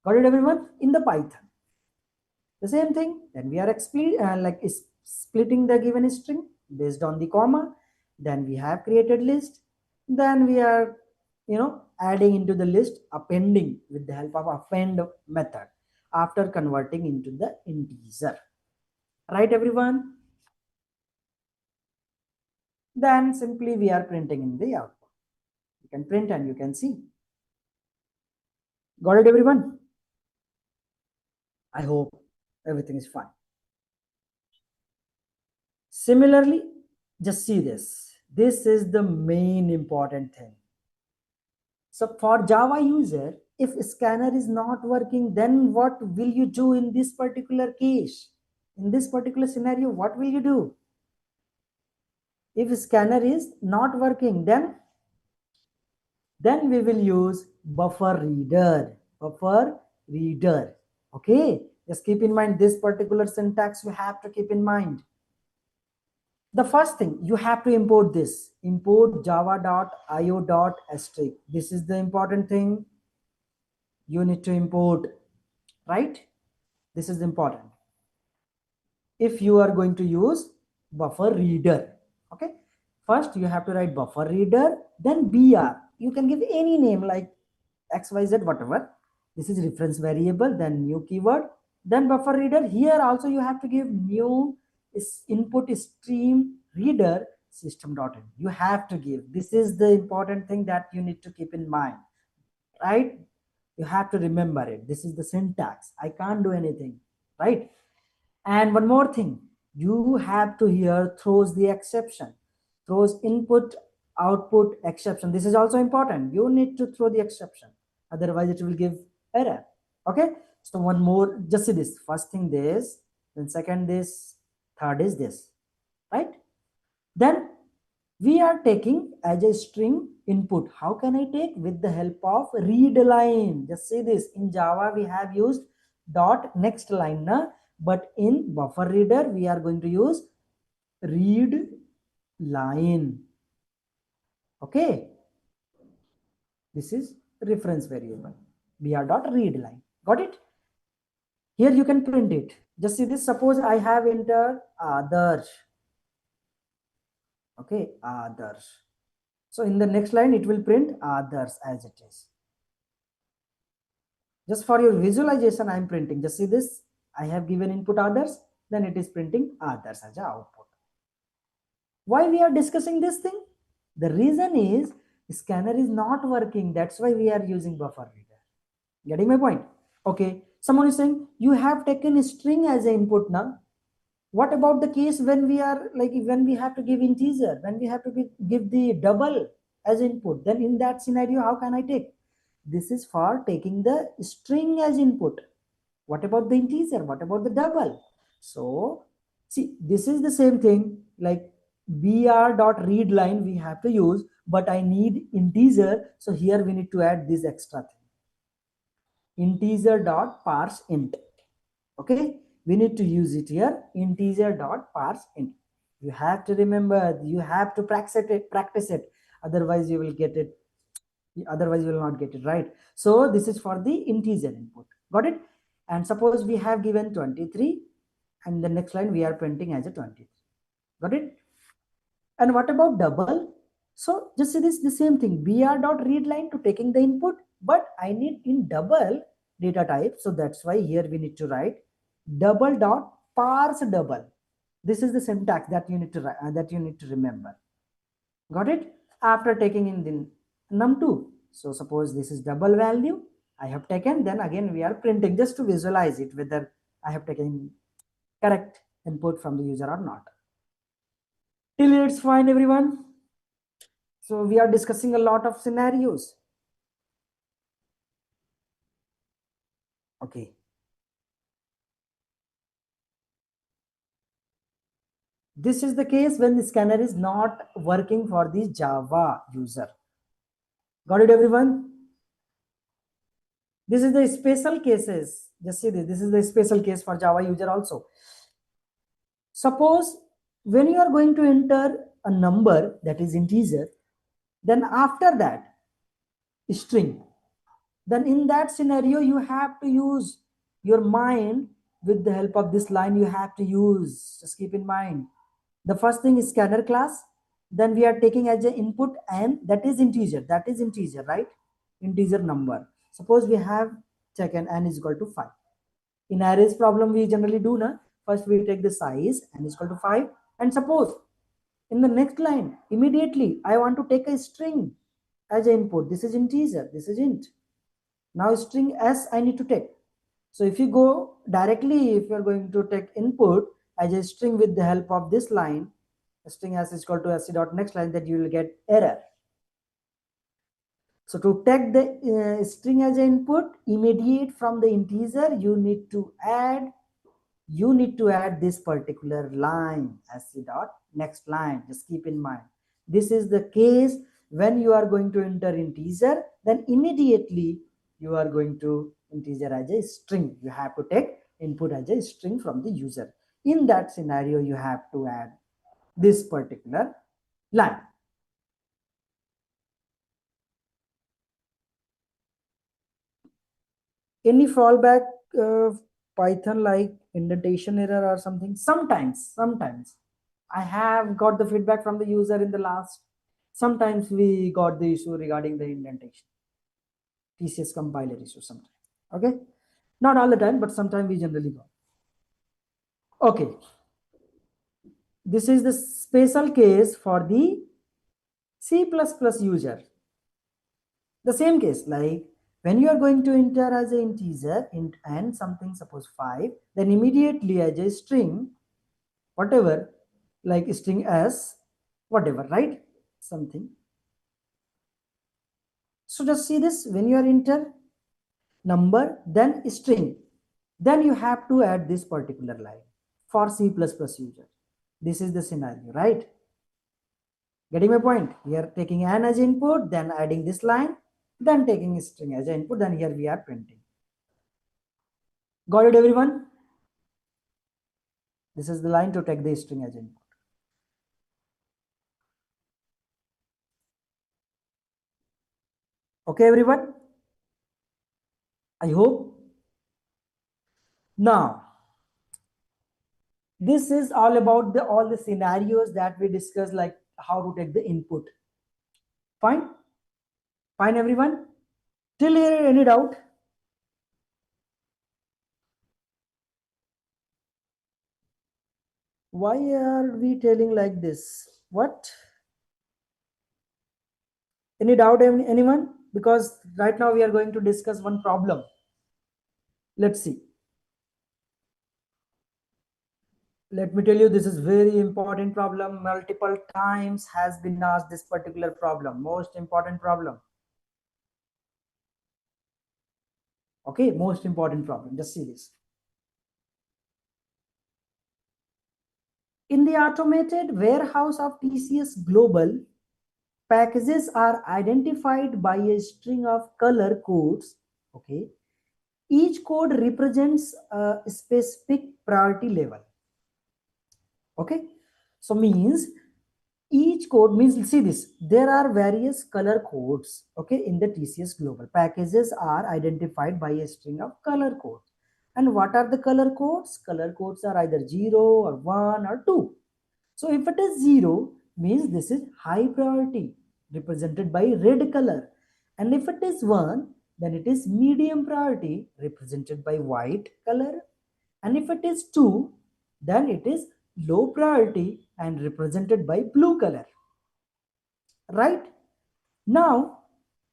Speaker 2: Got it, everyone? In the Python, the same thing. Then we are splitting the given string based on the comma. Then we have created list. Then we are, adding into the list, appending with the help of append method after converting into the integer. Right, everyone? then simply we are printing in the output. You can print and you can see. Got it, everyone? I hope everything is fine. Similarly, just see this. This is the main important thing. So for Java user, if scanner is not working, then what will you do in this particular case? In this particular scenario, what will you do? If scanner is not working, then we will use buffer reader. Buffer reader. Okay, just keep in mind this particular syntax you have to keep in mind. The first thing you have to import this. Import java.io.asterisk. This is the important thing you need to import, right? This is important. If you are going to use buffer reader, okay, first you have to write buffer reader, then br. You can give any name like xyz, whatever. This is reference variable, then new keyword, then buffer reader. Here also you have to give new input stream reader system.in. You have to give. This is the important thing that you need to keep in mind, right? You have to remember it. This is the syntax. I can't do anything, right? And one more thing, you have to here throws the exception, throws input output exception. This is also important. You need to throw the exception, otherwise it will give error. Okay, so one more, just see this. First thing this, then second this, third is this, right? Then we are taking as a string input. How can I take? With the help of read line. Just say this, in Java we have used dot next line, but in buffer reader we are going to use read line. Okay, this is reference variable br dot read line. Got it? Here you can print it. Just see this. Suppose I have entered others. Okay, others. So in the next line, it will print others as it is. Just for your visualization, I am printing. Just see this. I have given input others, then it is printing others as an output. Why we are discussing this thing? The reason is scanner is not working. That's why we are using buffer reader. Getting my point? Okay. Someone is saying you have taken a string as an input now. What about the case when we are like when we have to give integer, when we have to give the double as input? Then in that scenario, how can I take? This is for taking the string as input. What about the integer? What about the double? So see, this is the same thing like br.readline we have to use, but I need integer. So here we need to add this extra thing. Integer.parseInt. Okay, we need to use it here. Integer.parseInt. You have to remember, you have to practice it. Otherwise you will get it. Otherwise you will not get it right. So this is for the integer input. Got it? And suppose we have given 23 and the next line we are printing as a 23. Got it? And what about double? So just see this, the same thing, br.readline to taking the input, but I need in double data type. So that's why here we need to write double dot parse double. This is the syntax that you need to write, that you need to remember. Got it? After taking in the num2. So suppose this is double value I have taken, then again we are printing just to visualize it whether I have taken correct input from the user or not. Till it's fine, everyone. So we are discussing a lot of scenarios. Okay. This is the case when the scanner is not working for the Java user. Got it, everyone? This is the special cases. Just see this. This is the special case for Java user also. Suppose when you are going to enter a number that is integer, then after that string, then in that scenario you have to use your mind. With the help of this line you have to use, just keep in mind, the first thing is scanner class, then we are taking as an input and that is integer, right? Integer number. Suppose we have taken n is equal to 5. In arrays problem we generally do na, first we take the size n is equal to 5, and suppose In the next line, immediately I want to take a string as an input. This is integer, this is int. Now string s I need to take. So if you go directly, if you're going to take input as a string with the help of this line, string s is equal to sc dot next line, that you will get error. So to take the string as an input, immediate from the integer, you need to add this particular line, sc dot next line. Just keep in mind, this is the case when you are going to enter integer, then immediately you are going to integer as a string. You have to take input as a string from the user. In that scenario, you have to add this particular line. Any fallback Python like indentation error or something? Sometimes I have got the feedback from the user in the last. Sometimes we got the issue regarding the indentation, TCS compiler issue sometimes. Okay, not all the time, but sometimes we generally got. Okay, this is the special case for the C++ user. The same case, like when you are going to enter as an integer int and something, suppose 5, then immediately as a string, whatever, like string s, whatever, right? Something. So just see this, when you are enter number, then string, then you have to add this particular line for C++ user. This is the scenario, right? Getting my point? We are taking an as input, then adding this line, then taking string as input, then here we are printing. Got it, everyone? This is the line to take the string as input. Okay, everyone? I hope. Now, this is all about all the scenarios that we discussed, like how to take the input. Fine? Fine, everyone? Till here, any doubt? Why are we telling like this? What? Any doubt, anyone? Because right now we are going to discuss one problem. Let's see. Let me tell you, this is very important problem. Multiple times has been asked this particular problem. Most important problem. Okay, most important problem. Just see this. In the automated warehouse of TCS Global, packages are identified by a string of color codes. Okay, each code represents a specific priority level. Okay, so means each code means, see this, there are various color codes. Okay, in the TCS Global, packages are identified by a string of color codes. And what are the color codes? Color codes are either 0 or 1 or 2. So if it is 0, means this is high priority, represented by red color. And if it is 1, then it is medium priority, represented by white color. And if it is 2, then it is low priority and represented by blue color. Right? Now,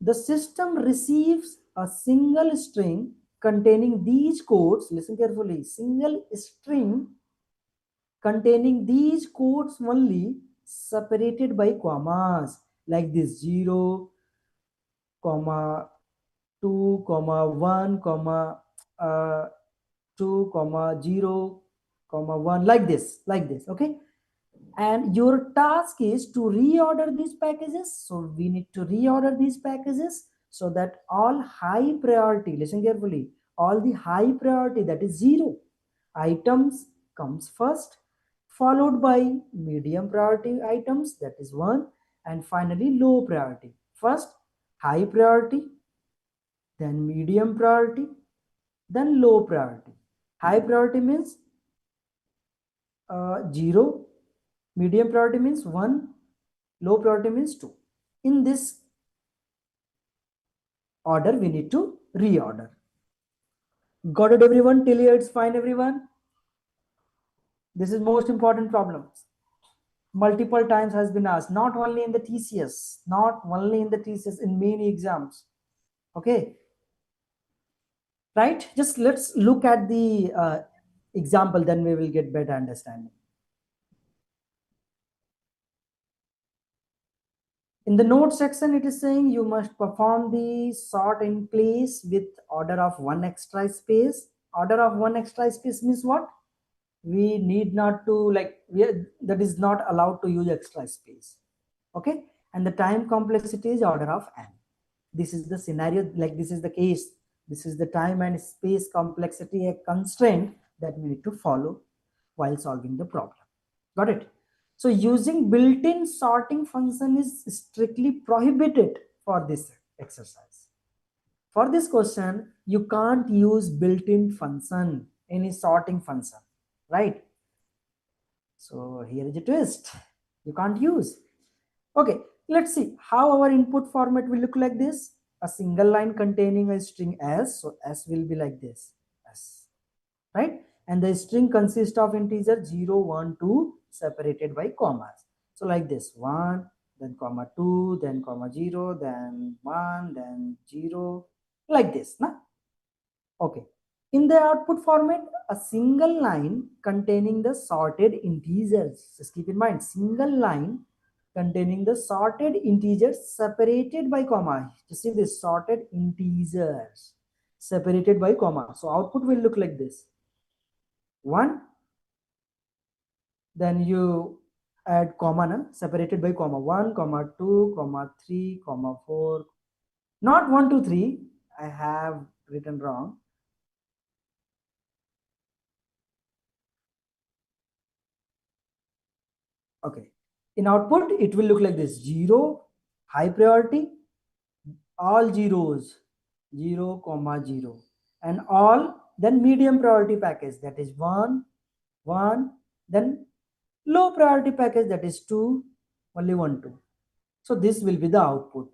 Speaker 2: the system receives a single string containing these codes. Listen carefully. Single string containing these codes only, separated by commas, like this: 0, comma 2, comma 1, comma 2, comma 0, comma 1, like this. Okay, and your task is to reorder these packages. So we need to reorder these packages so that all high priority, listen carefully, all the high priority, that is 0 items, comes first, followed by medium priority items, that is 1, and finally low priority. First high priority, then medium priority, then low priority. High priority means 0, medium priority means 1, low priority means 2. In this order we need to reorder. Got it, everyone? Till here it's fine, everyone? This is most important problems. multiple times has been asked, not only in the TCS, not only in the TCS, in many exams. Okay, right? Just let's look at the example, then we will get better understanding. In the note section, it is saying you must perform the sort in place with order of one extra space. Order of one extra space means what? We need not to, like, that is not allowed to use extra space. Okay, and the time complexity is order of n. This is the scenario, like this is the case. This is the time and space complexity, a constraint that we need to follow while solving the problem. Got it? So using built-in sorting function is strictly prohibited for this exercise. For this question, you can't use built-in function, any sorting function, right? So here is a twist. You can't use. Okay, let's see how our input format will look like this. A single line containing a string s. So s will be like this, s, right? And the string consists of integer 0, 1, 2 separated by commas. So like this, 1, then comma 2, then comma 0, then 1, then 0, like this. Nah? Okay. In the output format, a single line containing the sorted integers. Just keep in mind, single line containing the sorted integers separated by comma. You see this, sorted integers separated by comma. So output will look like this. 1, then you add comma, na? Separated by comma. 1, comma 2, comma 3, comma 4. Not 1, 2, 3. I have written wrong. Okay. In output, it will look like this. 0, high priority, all zeros, 0, comma 0. And all, then medium priority package, that is 1, 1. Then low priority package, that is 2, only 1, 2. So this will be the output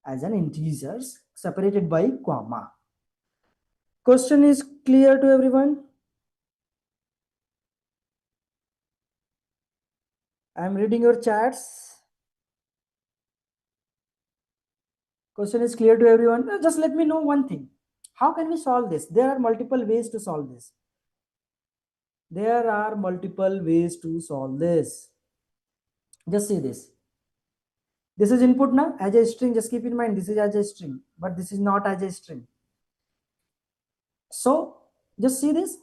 Speaker 2: as an integers separated by comma. Question is clear to everyone? I am reading your chats. Question is clear to everyone? Just let me know one thing. How can we solve this? There are multiple ways to solve this. There are multiple ways to solve this. Just see this. This is input now as a string. Just keep in mind this is as a string, but this is not as a string. So just see this.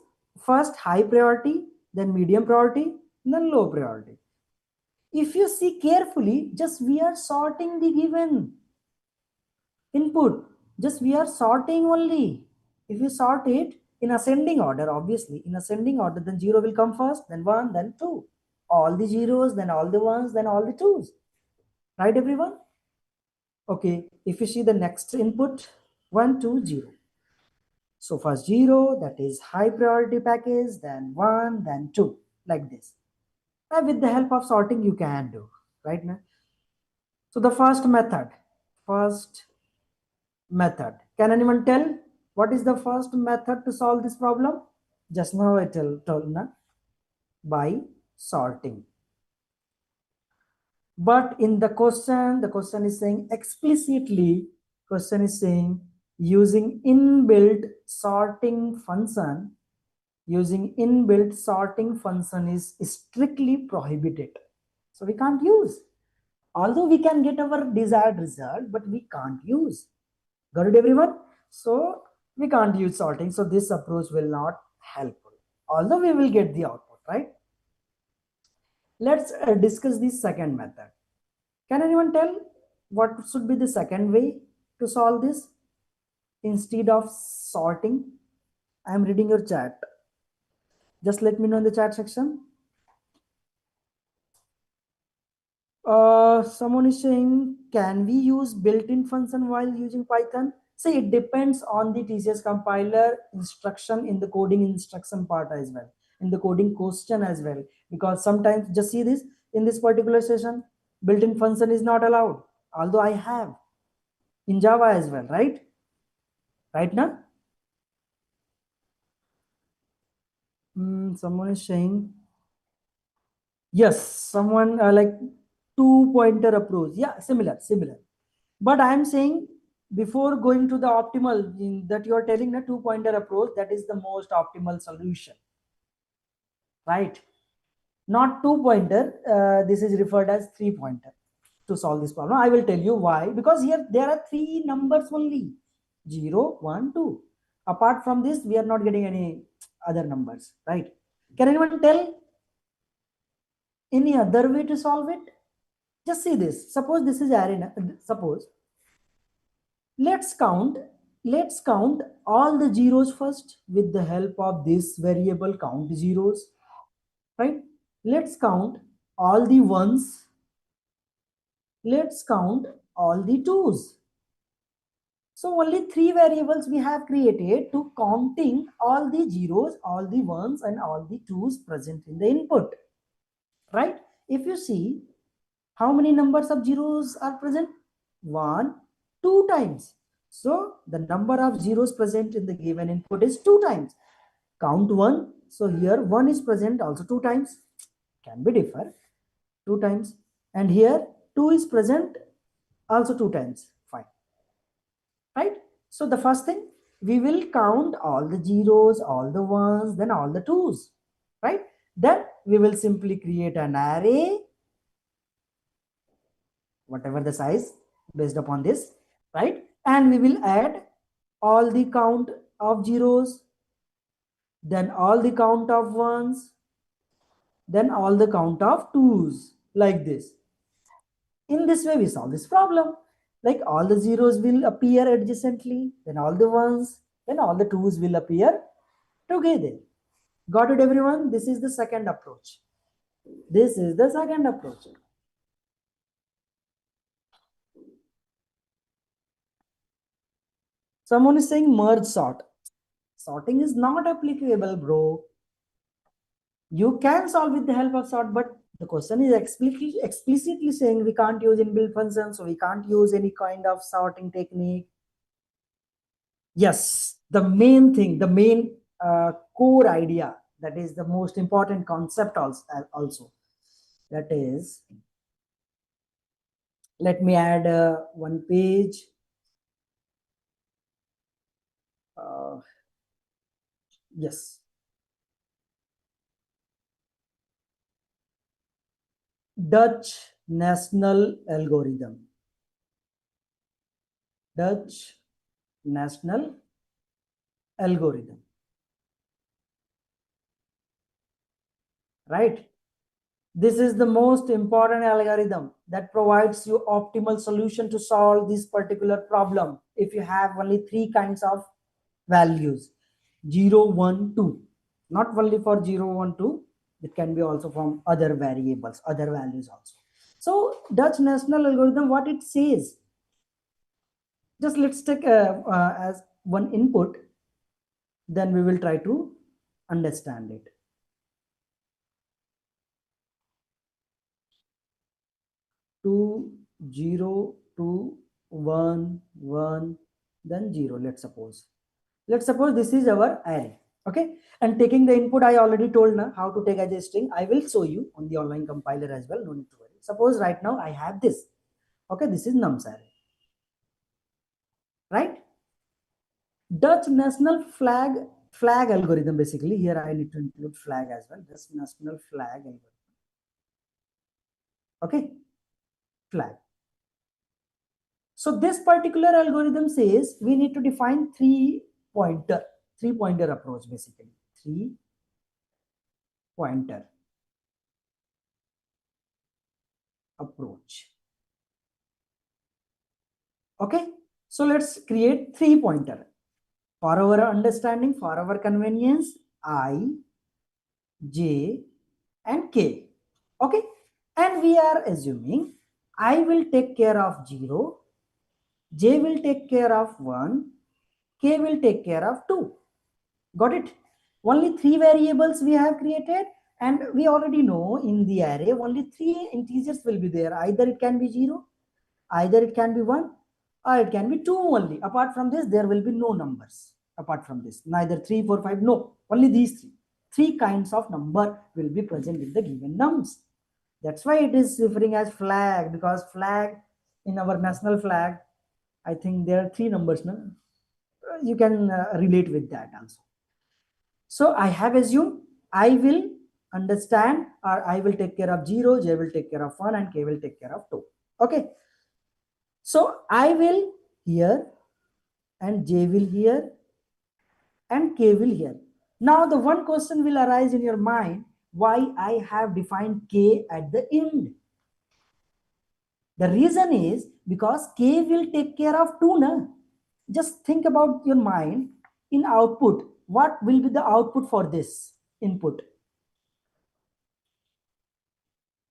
Speaker 2: First high priority, then medium priority, then low priority. If you see carefully, just we are sorting the given input. Just we are sorting only. If you sort it in ascending order, obviously in ascending order, then 0 will come first, then 1, then 2. All the zeros, then all the ones, then all the twos. Right, everyone? Okay, if you see the next input, 1, 2, 0. So first 0, that is high priority package, then 1, then 2, like this. And with the help of sorting, you can do, right now. So the first method, can anyone tell what is the first method to solve this problem? Just now I told na, by sorting. But in the question is saying explicitly, using inbuilt sorting function, is strictly prohibited. So we can't use. Although we can get our desired result, but we can't use. Got it, everyone? So we can't use sorting. So this approach will not helpful. Although we will get the output, right? Let's discuss the second method. Can anyone tell what should be the second way to solve this instead of sorting? I am reading your chat. Just let me know in the chat section. Someone is saying, can we use built-in function while using Python? See, it depends on the TCS compiler instruction in the coding instruction part as well, in the coding question as well. Because sometimes, just see this, in this particular session, built-in function is not allowed. Although I have in Java as well, right? Right now? Someone is saying, Yes, someone like two pointer approach. Yeah, similar. But I am saying before going to the optimal that you are telling the two pointer approach, that is the most optimal solution, right? Not two pointer. This is referred as three pointer to solve this problem. I will tell you why. Because here there are three numbers only: 0, 1, 2. Apart from this, we are not getting any other numbers, right? Can anyone tell any other way to solve it? Just see this. Suppose this is array. Suppose let's count. Let's count all the zeros first with the help of this variable count zeros, right? Let's count all the ones. Let's count all the twos. So only three variables we have created to counting all the zeros, all the ones, and all the twos present in the input, right? If you see how many numbers of zeros are present, one, two times. So the number of zeros present in the given input is two times. Count one. So here one is present also two times. Can be differ two times. And here two is present also two times. Fine, right? So the first thing, we will count all the zeros, all the ones, then all the twos, right? Then we will simply create an array, whatever the size based upon this, right? And we will add all the count of zeros, then all the count of ones, then all the count of twos, like this. In this way, we solve this problem. Like all the zeros will appear adjacently, then all the ones, then all the twos will appear together. Got it, everyone? This is the second approach. This is the second approach. Someone is saying merge sort. Sorting is not applicable, bro. You can solve with the help of sort, but the question is explicitly saying we can't use inbuilt functions, so we can't use any kind of sorting technique. Yes, the main thing, the main core idea, that is the most important concept also. That is, let me add one page. Yes. Dutch national algorithm. Dutch national algorithm. Right? This is the most important algorithm that provides you optimal solution to solve this particular problem. If you have only three kinds of values, 0, 1, 2, not only for 0, 1, 2, it can be also from other variables, other values also. So Dutch national algorithm, what it says, just let's take as one input, then we will try to understand it. 2, 0, 2, 1, 1, then 0. Let's suppose this is our array. Okay, and taking the input, I already told now how to take as a string. I will show you on the online compiler as well, no need to worry. Suppose right now I have this. Okay, this is nums array, right? Dutch national flag algorithm, basically here I need to include flag as well. Dutch national flag algorithm. Okay, flag. So this particular algorithm says we need to define three pointer approach, basically three pointer approach. Okay, so let's create three pointer for our understanding, for our convenience: I, J, and K. Okay, and we are assuming I will take care of 0, J will take care of 1, K will take care of 2. Got it? Only three variables we have created, and we already know in the array only three integers will be there. Either it can be 0, either it can be 1, or it can be 2 only. Apart from this, there will be no numbers. Apart from this, neither 3, 4, 5, no. Only these three. Three kinds of number will be present in the given nums. That's why it is referring as flag, because flag in our national flag, I think there are 3 numbers. No? You can relate with that also. So I have assumed I will understand, or I will take care of 0, J will take care of 1, and K will take care of 2. Okay. So I will here, and J will here, and K will here. Now the one question will arise in your mind, why I have defined K at the end. The reason is because K will take care of 2. Na? Just think about your mind in output. What will be the output for this input?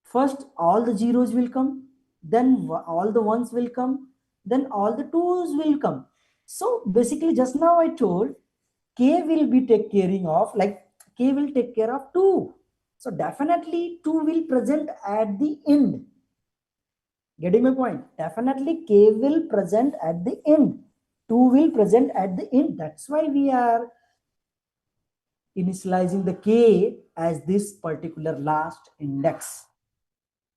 Speaker 2: First, all the zeros will come, then all the ones will come, then all the twos will come. So basically, just now I told K will be take caring of, like K will take care of 2. So definitely 2 will present at the end. Getting my point? Definitely K will present at the end. 2 will present at the end. That's why we are initializing the K as this particular last index.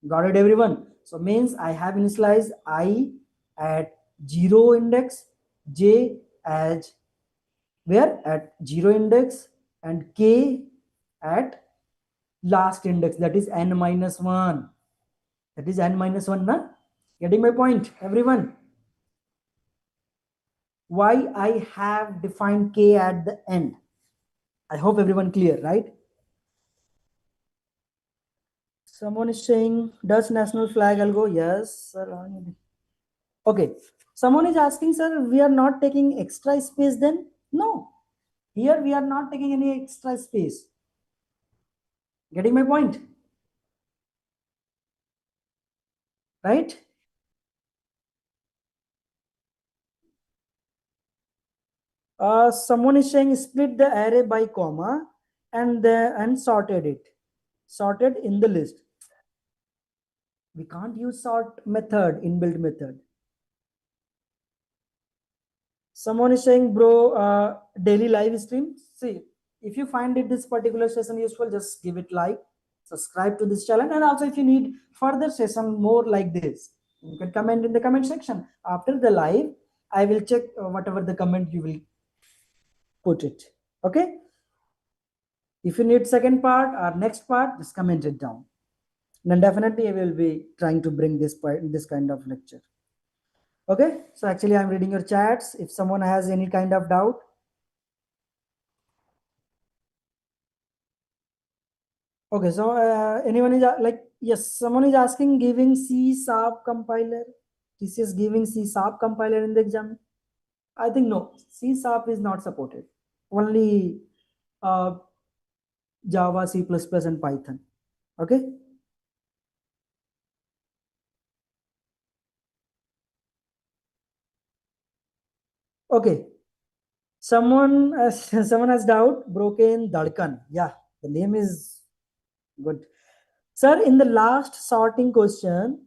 Speaker 2: Got it, everyone? So means I have initialized I at 0 index, J as where at 0 index, and K at last index, that is n minus 1. That is n minus 1. Na? Getting my point, everyone? Why I have defined K at the end? I hope everyone clear, right? Someone is saying, does national flag algo? Yes, sir. Okay. Someone is asking, sir, we are not taking extra space then? No. Here we are not taking any extra space. Getting my point? Right? Someone is saying split the array by comma and sorted it. Sorted in the list. We can't use sort method, inbuilt method. Someone is saying, bro, daily live stream. See, if you find it this particular session useful, just give it like, subscribe to this channel, and also if you need further session more like this, you can comment in the comment section. After the live, I will check whatever the comment you will put it. Okay. If you need second part or next part, just comment it down. Then definitely I will be trying to bring this part, this kind of lecture. Okay. So actually, I'm reading your chats. If someone has any kind of doubt. Okay, so anyone is like, yes, someone is asking, giving C sharp compiler. TCS giving C sharp compiler in the exam. I think no, C sharp is not supported. Only Java, C++, and Python. Okay. Okay. Someone someone has doubt. Broken Dhadkan. Yeah, the name is good. Sir, in the last sorting question,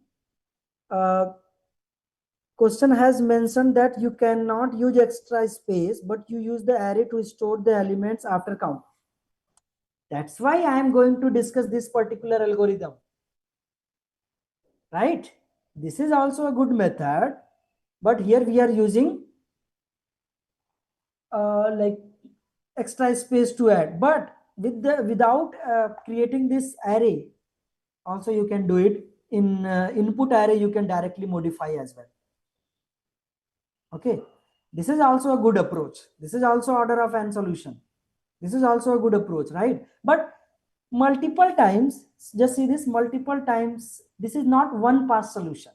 Speaker 2: question has mentioned that you cannot use extra space, but you use the array to store the elements after count. That's why I am going to discuss this particular algorithm. Right? This is also a good method, but here we are using like extra space to add. But without creating this array, also you can do it in input array. You can directly modify as well. Okay, this is also a good approach. This is also order of n solution. This is also a good approach, right? But multiple times, just see this multiple times. This is not one pass solution.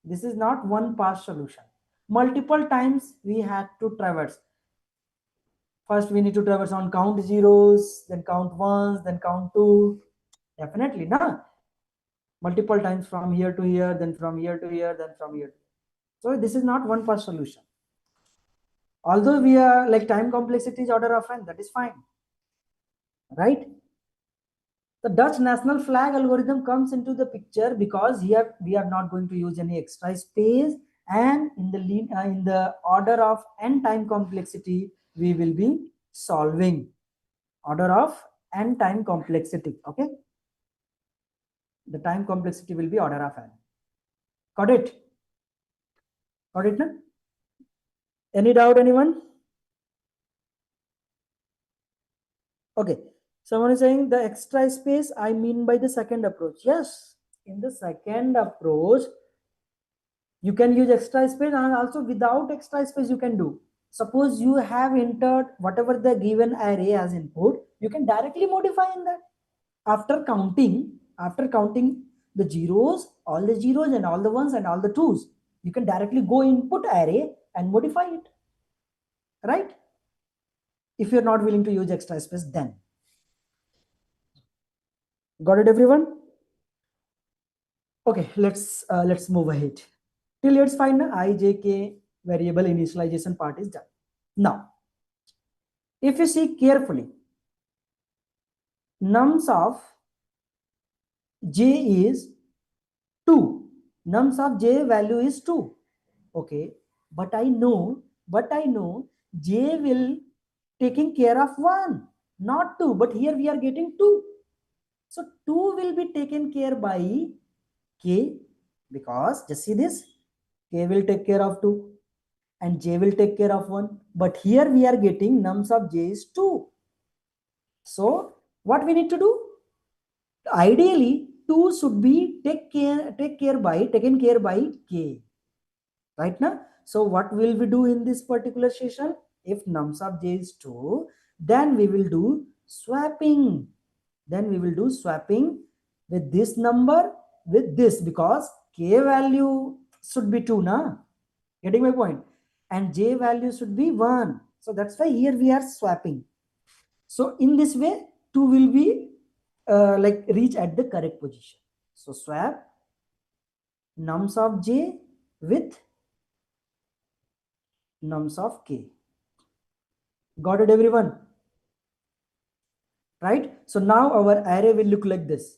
Speaker 2: This is not one pass solution. Multiple times we had to traverse. First, we need to traverse on count zeros, then count ones, then count two. Definitely, na? Multiple times from here to here, then from here to here, then from here. So this is not one pass solution. Although we are like time complexity is order of n, that is fine, right? The Dutch national flag algorithm comes into the picture because here we are not going to use any extra space, and in the order of n time complexity we will be solving order of n time complexity. Okay. the time complexity will be order of n. Got it? Got it, na? Any doubt, anyone? Okay. Someone is saying the extra space I mean by the second approach. Yes, in the second approach, you can use extra space, and also without extra space you can do. Suppose you have entered whatever the given array as input, you can directly modify in that. After counting the zeros, all the zeros and all the ones and all the twos, you can directly go input array and modify it, right? If you're not willing to use extra space, then. Got it, everyone? Okay, let's move ahead. Till let's find the I, J, K variable initialization part is done. Now, if you see carefully, nums of j is 2. Nums of j value is 2. Okay, but I know j will taking care of 1, not 2, but here we are getting 2. So 2 will be taken care by k, because just see this, k will take care of 2 and j will take care of 1, but here we are getting nums of j is 2. So what we need to do? Ideally 2 should be taken care by k, right now. So what will we do in this particular session? If nums of j is 2, then we will do swapping. With this number with this, because k value should be 2 na, getting my point, and j value should be 1. So that's why here we are swapping. So in this way 2 will be like reach at the correct position. So swap nums of j with nums of k. Got it, everyone? Right? So now our array will look like this.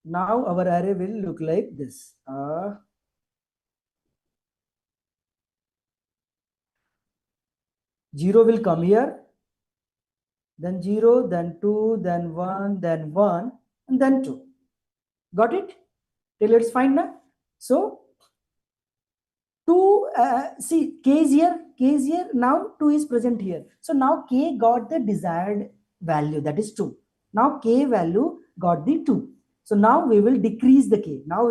Speaker 2: Now our array will look like this. 0 will come here, then 0, then 2, then 1, then 1, and then 2. Got it? Till let's find now. So 2, see, k is here, now 2 is present here. So now k got the desired value, that is 2. Now k value got the 2. So now we will decrease the k. Now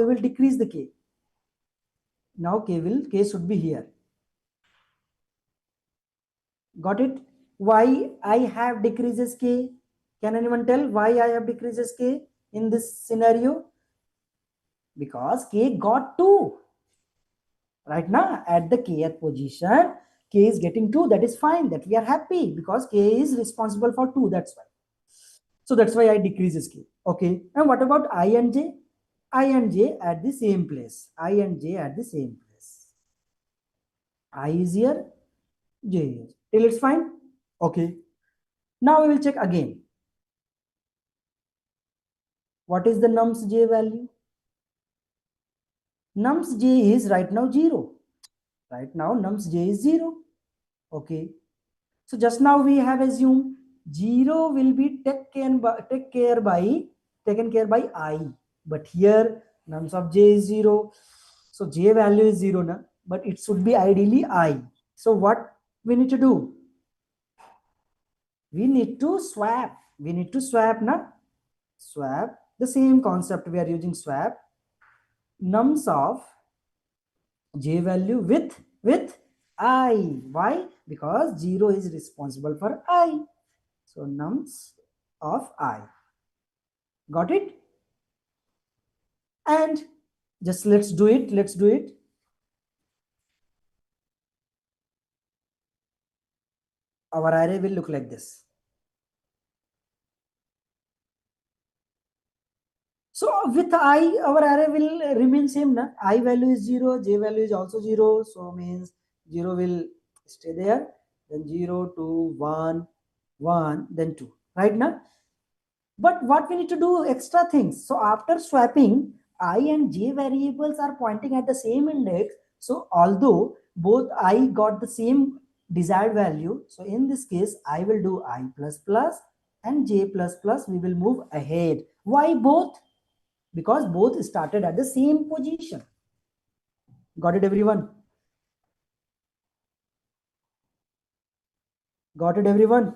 Speaker 2: k should be here. Got it? Why I have decreases k? Can anyone tell why I have decreases k in this scenario? Because k got 2. Right now at the kth position, k is getting 2. That is fine. That we are happy, because k is responsible for 2. That's why. So that's why I decreases k. Okay. And what about I and j? I and j at the same place. I and j at the same place. I is here, j is. Till it's fine. Okay. Now we will check again. What is the nums j value? Nums j is right now 0. Right now nums j is 0. Okay. So just now we have assumed 0 will be taken care by I. But here nums of j is 0. So j value is 0 na, but it should be ideally I. So what we need to do? We need to swap. Na. Swap. The same concept we are using, swap nums of j value with I. Why? Because 0 is responsible for I. So nums of I. Got it? And just let's do it. Our array will look like this. So with I, our array will remain same na. I value is 0, j value is also 0. So means 0 will stay there. Then 0, 2, 1, 1, then 2. Right now? But what we need to do extra things. So after swapping, I and j variables are pointing at the same index. So although both I got the same desired value, so in this case, I will do I plus plus, and j plus plus, we will move ahead. Why both? Because both started at the same position. Got it, everyone? Got it, everyone?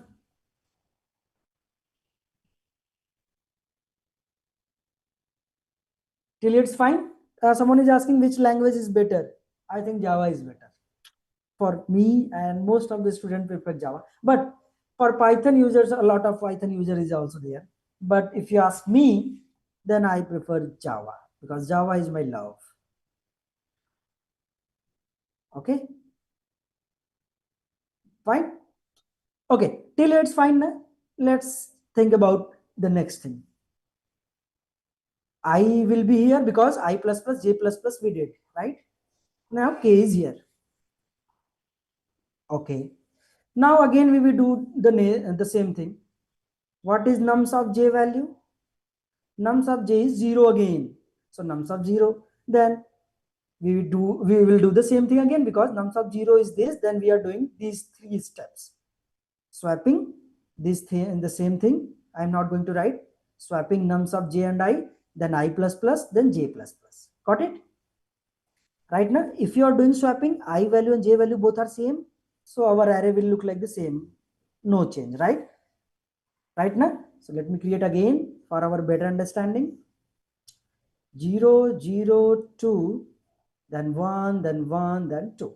Speaker 2: Till it's fine. Someone is asking which language is better. I think Java is better for me, and most of the students prefer Java. But for Python users, a lot of Python user is also there. But if you ask me, then I prefer Java because Java is my love. Okay, fine. Okay, till it's fine. Let's think about the next thing. I will be here because I plus plus j plus plus we did, right? Now k is here. Okay. Now again we will do the same thing. What is nums of j value? Nums of j is 0 again. So nums of 0. Then we will do the same thing again because nums of 0 is this. Then we are doing these 3 steps. Swapping this thing in the same thing. I am not going to write. Swapping nums of j and I, then I plus plus, then j plus plus. Got it? Right now, if you are doing swapping, I value and j value both are same. So our array will look like the same. No change, right? Right now. So let me create again for our better understanding. 0, 0, 2, then 1, then 1, then 2.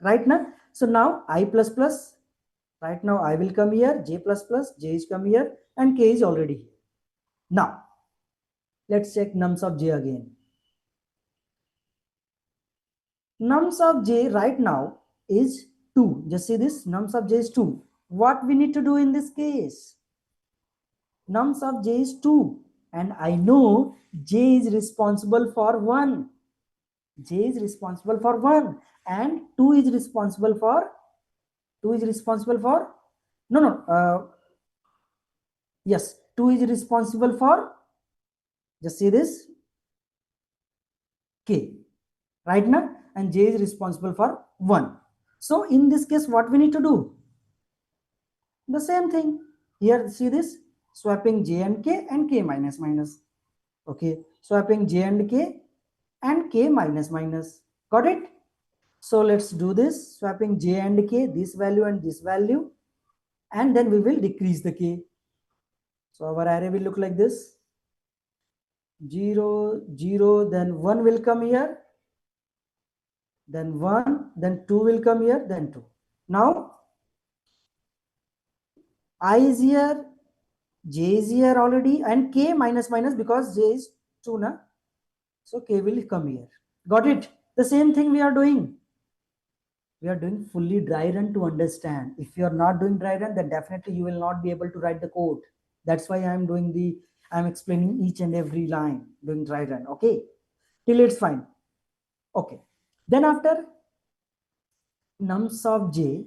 Speaker 2: Right now. So now I plus plus. Right now I will come here. J plus plus. J is come here. And k is already here. Now, let's check nums of j again. Nums of j right now is 2. Just see this. Nums of j is 2. What we need to do in this case? Nums of j is 2. And I know j is responsible for 1. J is responsible for 1. And 2 is responsible for? 2 is responsible for? No. Yes. 2 is responsible for? Just see this. K. Right now? And j is responsible for 1. So in this case, what we need to do? The same thing. Here, see this? Swapping j and k minus minus. Okay. Swapping j and k minus minus. Got it? So let's do this. Swapping j and k, this value and this value. And then we will decrease the k. So our array will look like this. 0, 0, then 1 will come here. Then 1, then 2 will come here, then 2. Now, I is here, j is here already, and k minus minus because j is 2 na. So k will come here. Got it? The same thing we are doing. We are doing fully dry run to understand. If you are not doing dry run, then definitely you will not be able to write the code. That's why I'm explaining each and every line doing dry run. Okay, till it's fine. Okay, then after nums of j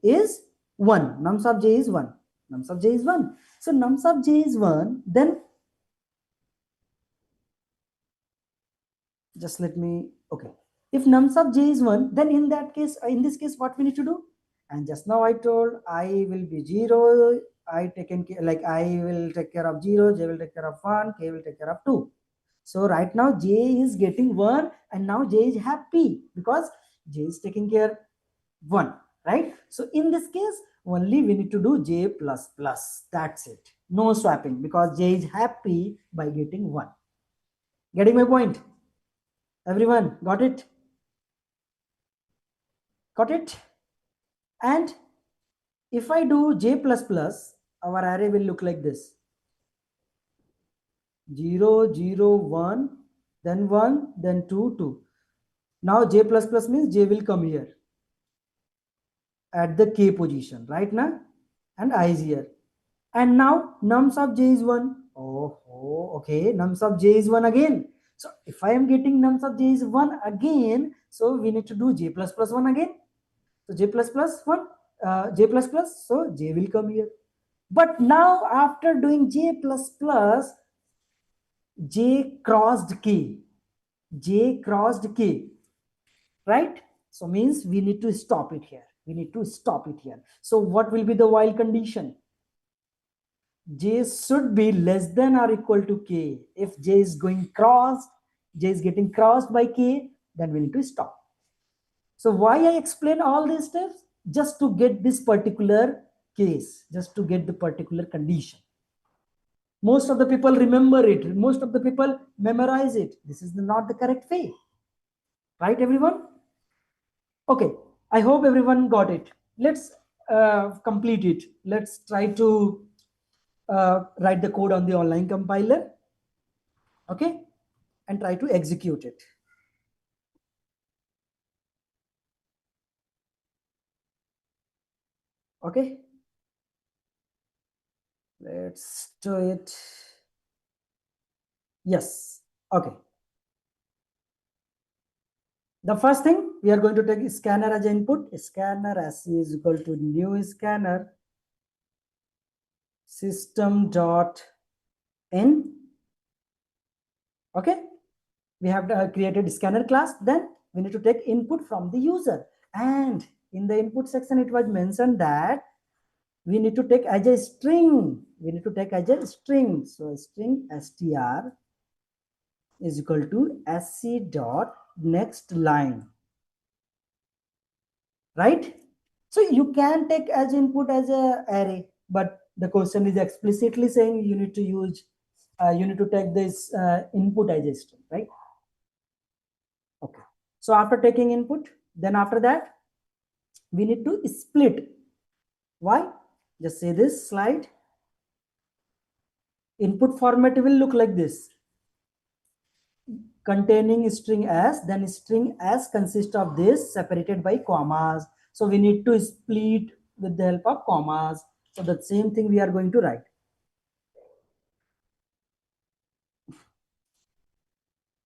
Speaker 2: is 1. Nums of j is 1. Nums of j is 1. So nums of j is 1. Then just let me, okay. If nums of j is 1, then in this case, what we need to do? And just now I told I will be 0. I will take care of 0, j will take care of 1, k will take care of 2. So right now j is getting 1 and now j is happy because j is taking care 1, right? So in this case, only we need to do j plus plus. That's it. No swapping because j is happy by getting 1. Getting my point? Everyone got it? Got it? And if I do j plus plus, our array will look like this. 0, 0, 1, then 1, then 2, 2. Now j plus plus means j will come here at the k position, right now? And I is here. And now nums of j is 1. Okay. Nums of j is 1 again. So if I am getting nums of j is 1 again, so we need to do j plus plus 1 again. So j plus plus 1, j plus plus, so j will come here. But now after doing j plus plus, j crossed k. J crossed k, right? So means we need to stop it here. We need to stop it here. So what will be the while condition? J should be less than or equal to K. If J is going crossed, J is getting crossed by K, then we need to stop. So why I explain all these steps? Just to get this particular case, just to get the particular condition. Most of the people remember it. Most of the people memorize it. This is not the correct way. Right, everyone? Okay. I hope everyone got it. Let's complete it. Let's try to write the code on the online compiler. Okay. And try to execute it. Okay. Let's do it. Yes. Okay. The first thing we are going to take scanner as input. Scanner as is equal to new scanner system dot in. Okay. We have created scanner class. Then we need to take input from the user. And in the input section, it was mentioned that we need to take as a string. We need to take as a string. So string str is equal to sc dot next line. Right? So you can take as input as a array, but the question is explicitly saying you need to use, you need to take this input as a string, right? Okay. So after taking input, then after that, we need to split. Why? Just say this slide. Input format will look like this. Containing string s, then string s consists of this separated by commas. So we need to split with the help of commas. So the same thing we are going to write.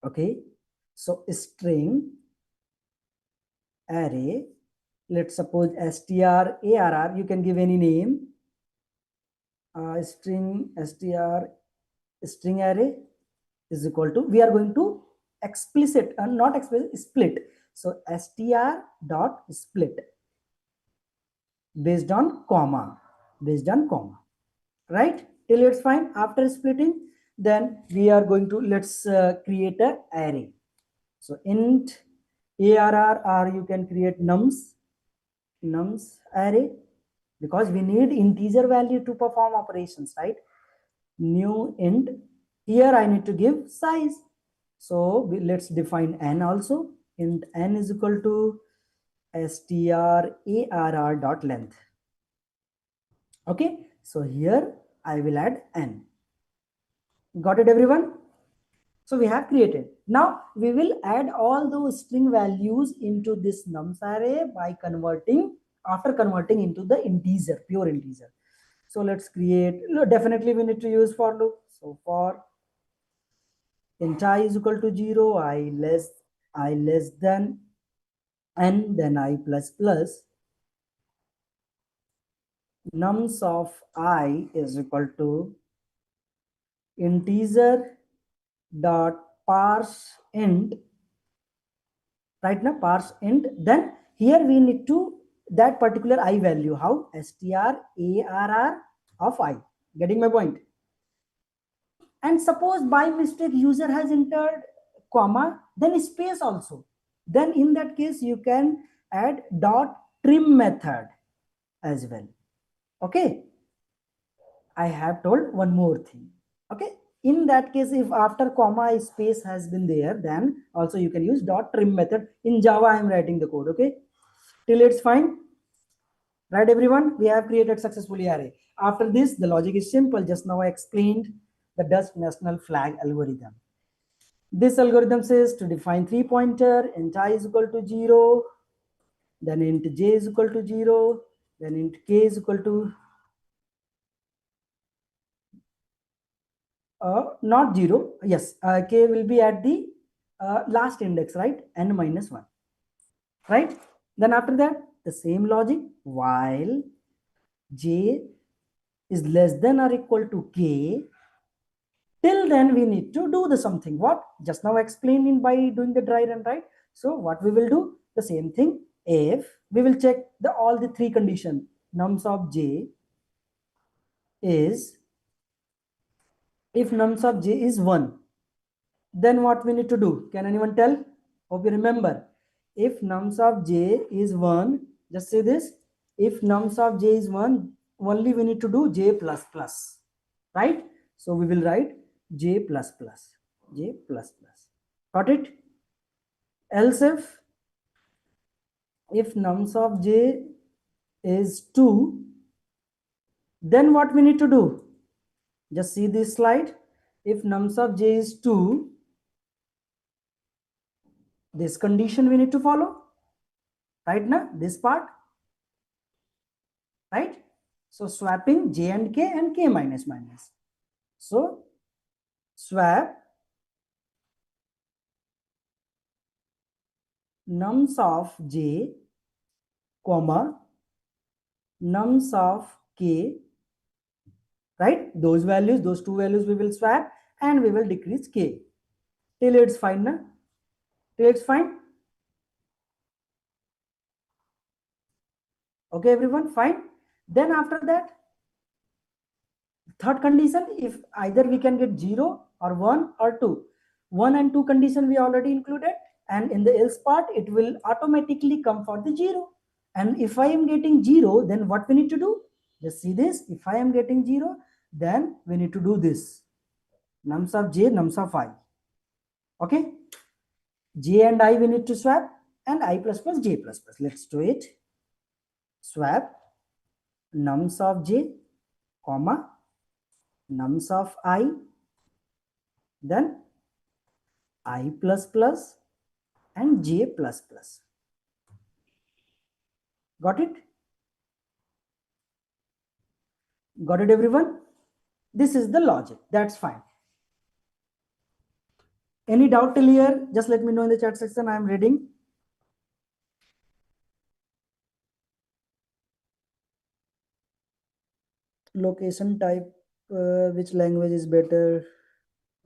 Speaker 2: Okay. So string array, let's suppose strarr, you can give any name. String string array is equal to, we are going to explicit, not explicit, split. So str dot split based on comma, right? Till it's fine. After splitting, then we are going to, let's create a array. So int arr, or you can create nums array, because we need integer value to perform operations, right? New int, here I need to give size. So let's define n also. Int n is equal to strarr dot length. Okay, so here I will add n. Got it, everyone? So we have created. Now we will add all those string values into this nums array by converting, after converting into the integer, pure integer. So let's create, definitely we need to use for loop. So for int I is equal to 0, I less than n, then I plus plus, nums of I is equal to integer dot parse int, right? Now parse int, then here we need to that particular I value. How? strarr of I. Getting my point? And suppose by mistake user has entered comma, then space also, then in that case you can add dot trim method as well. Okay, I have told one more thing. Okay, in that case, if after comma space has been there, then also you can use dot trim method. In Java I am writing the code. Okay, till it's fine. Right, everyone? We have created successfully array. After this, the logic is simple. Just now I explained the Dutch national flag algorithm. This algorithm says to define three pointer, int I is equal to 0, then int j is equal to 0, then int k is equal to not 0. Yes, k will be at the last index, right? N minus 1, right? Then after that, the same logic, while j is less than or equal to k, till then we need to do the something. What? Just now explaining by doing the dry run, right? So what we will do? The same thing. if we will check all the three condition, nums of j is, if nums of j is 1, then what we need to do? Can anyone tell? Hope you remember. If nums of j is 1, just say this. If nums of j is 1, only we need to do j plus plus. Right? So we will write j plus plus. J plus plus. Got it? Else if nums of j is 2, then what we need to do? Just see this slide. If nums of j is 2, this condition we need to follow. Right now, this part. Right? So swapping j and k minus minus. So swap nums of j, comma, nums of k, right? Those values, those two values we will swap and we will decrease k. Till it's fine, na? Till it's fine. Okay, everyone, fine. Then after that, third condition, if either we can get 0 or 1 or 2. 1 and 2 condition we already included, and in the else part it will automatically come for the 0. And if I am getting 0, then what we need to do? Just see this. If I am getting 0, then we need to do this. Nums of j, nums of I. Okay. J and I we need to swap, and I plus plus j plus plus. Let's do it. Swap nums of j, comma, nums of I, then I plus plus and j plus plus. Got it? Got it, everyone? This is the logic. That's fine. Any doubt till here? Just let me know in the chat section. I am reading. Location type, which language is better?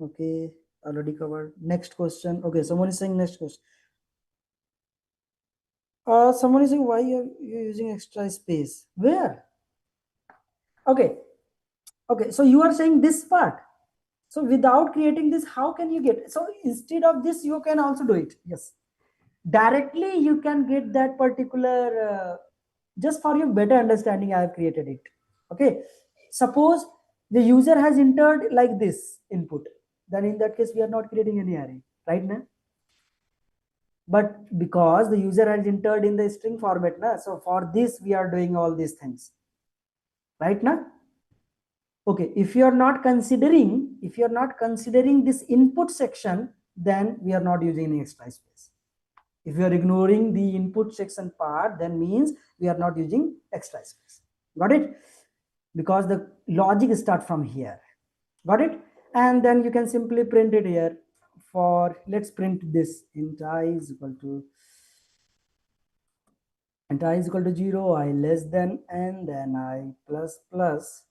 Speaker 2: Okay, already covered. Next question. Okay, someone is saying next question. Someone is saying, why you're using extra space? Where? Okay. Okay, so you are saying this part. So without creating this, how can you get? So instead of this, you can also do it. Yes. Directly, you can get that particular, just for your better understanding, I have created it. Okay. Suppose the user has entered like this input. Then in that case, we are not creating any array. Right now? But because the user has entered in the string format, na, so for this we are doing all these things, right now. Okay, if you are not considering this input section, then we are not using any extra space. If you are ignoring the input section part, then means we are not using extra space. Got it? Because the logic start from here. Got it? And then you can simply print it here. For let's print this, int I is equal to 0, I less than n, then I plus plus.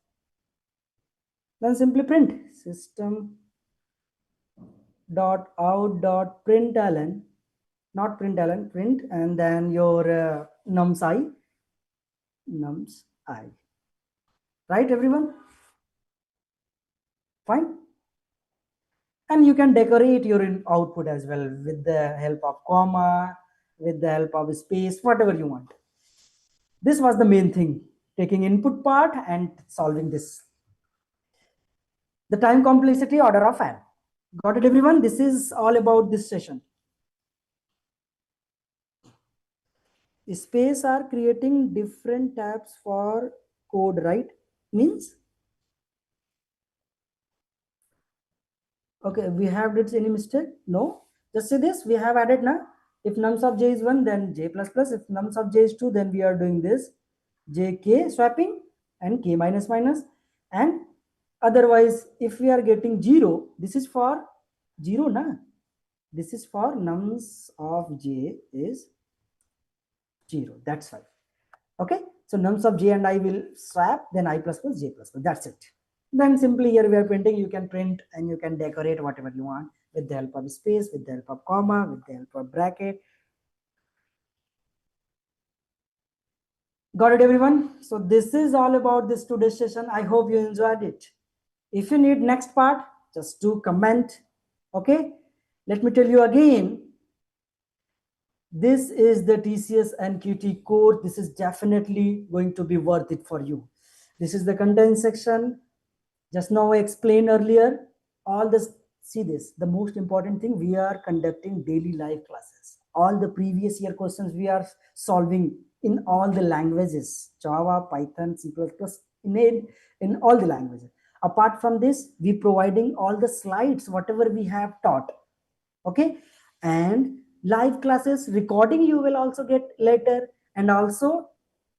Speaker 2: Then simply print system dot out dot println, not println, print, and then your nums I. Right, everyone? Fine. And you can decorate your output as well with the help of comma, with the help of space, whatever you want. This was the main thing, taking input part and solving this. The time complexity order of n. Got it, everyone? This is all about this session. Space are creating different tabs for code, right? Means, okay, we have did any mistake? No. Just say this, we have added now. If nums of j is 1, then j plus plus. If nums of j is 2, then we are doing this jk swapping and k minus minus. And otherwise, if we are getting 0, this is for 0, na? This is for nums of j is 0. That's fine. Okay. So nums of j and I will swap, then I plus plus j plus plus. That's it. Then simply here we are printing, you can print and you can decorate whatever you want with the help of space, with the help of comma, with the help of bracket. Got it, everyone? So this is all about this today's session. I hope you enjoyed it. If you need next part, just do comment. Okay. Let me tell you again. This is the TCS NQT course. This is definitely going to be worth it for you. This is the content section. Just now I explained earlier. All this, see this, the most important thing, we are conducting daily live classes. All the previous year questions we are solving in all the languages, Java, Python, C++, in all the languages. Apart from this, we providing all the slides, whatever we have taught. Okay. And live classes recording you will also get later, and also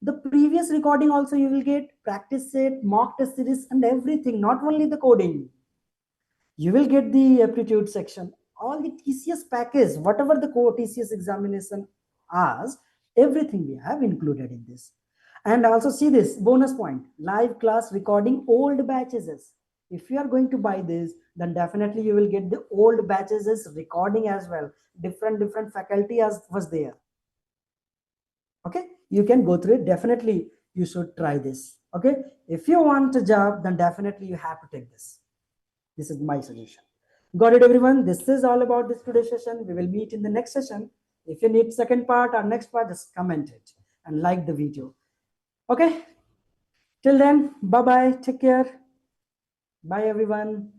Speaker 2: the previous recording also you will get, practice set, mock test series, and everything, not only the coding. You will get the aptitude section, all the TCS package, whatever the core TCS examination asks, everything we have included in this. And also see this bonus point, live class recording old batches. If you are going to buy this, then definitely you will get the old batches recording as well. Different faculty as was there. Okay, you can go through it. Definitely you should try this. Okay, if you want a job, then definitely you have to take this. This is my suggestion. Got it, everyone? This is all about this today's session. We will meet in the next session. If you need second part or next part, just comment it and like the video. Okay, till then, bye bye, take care, bye everyone.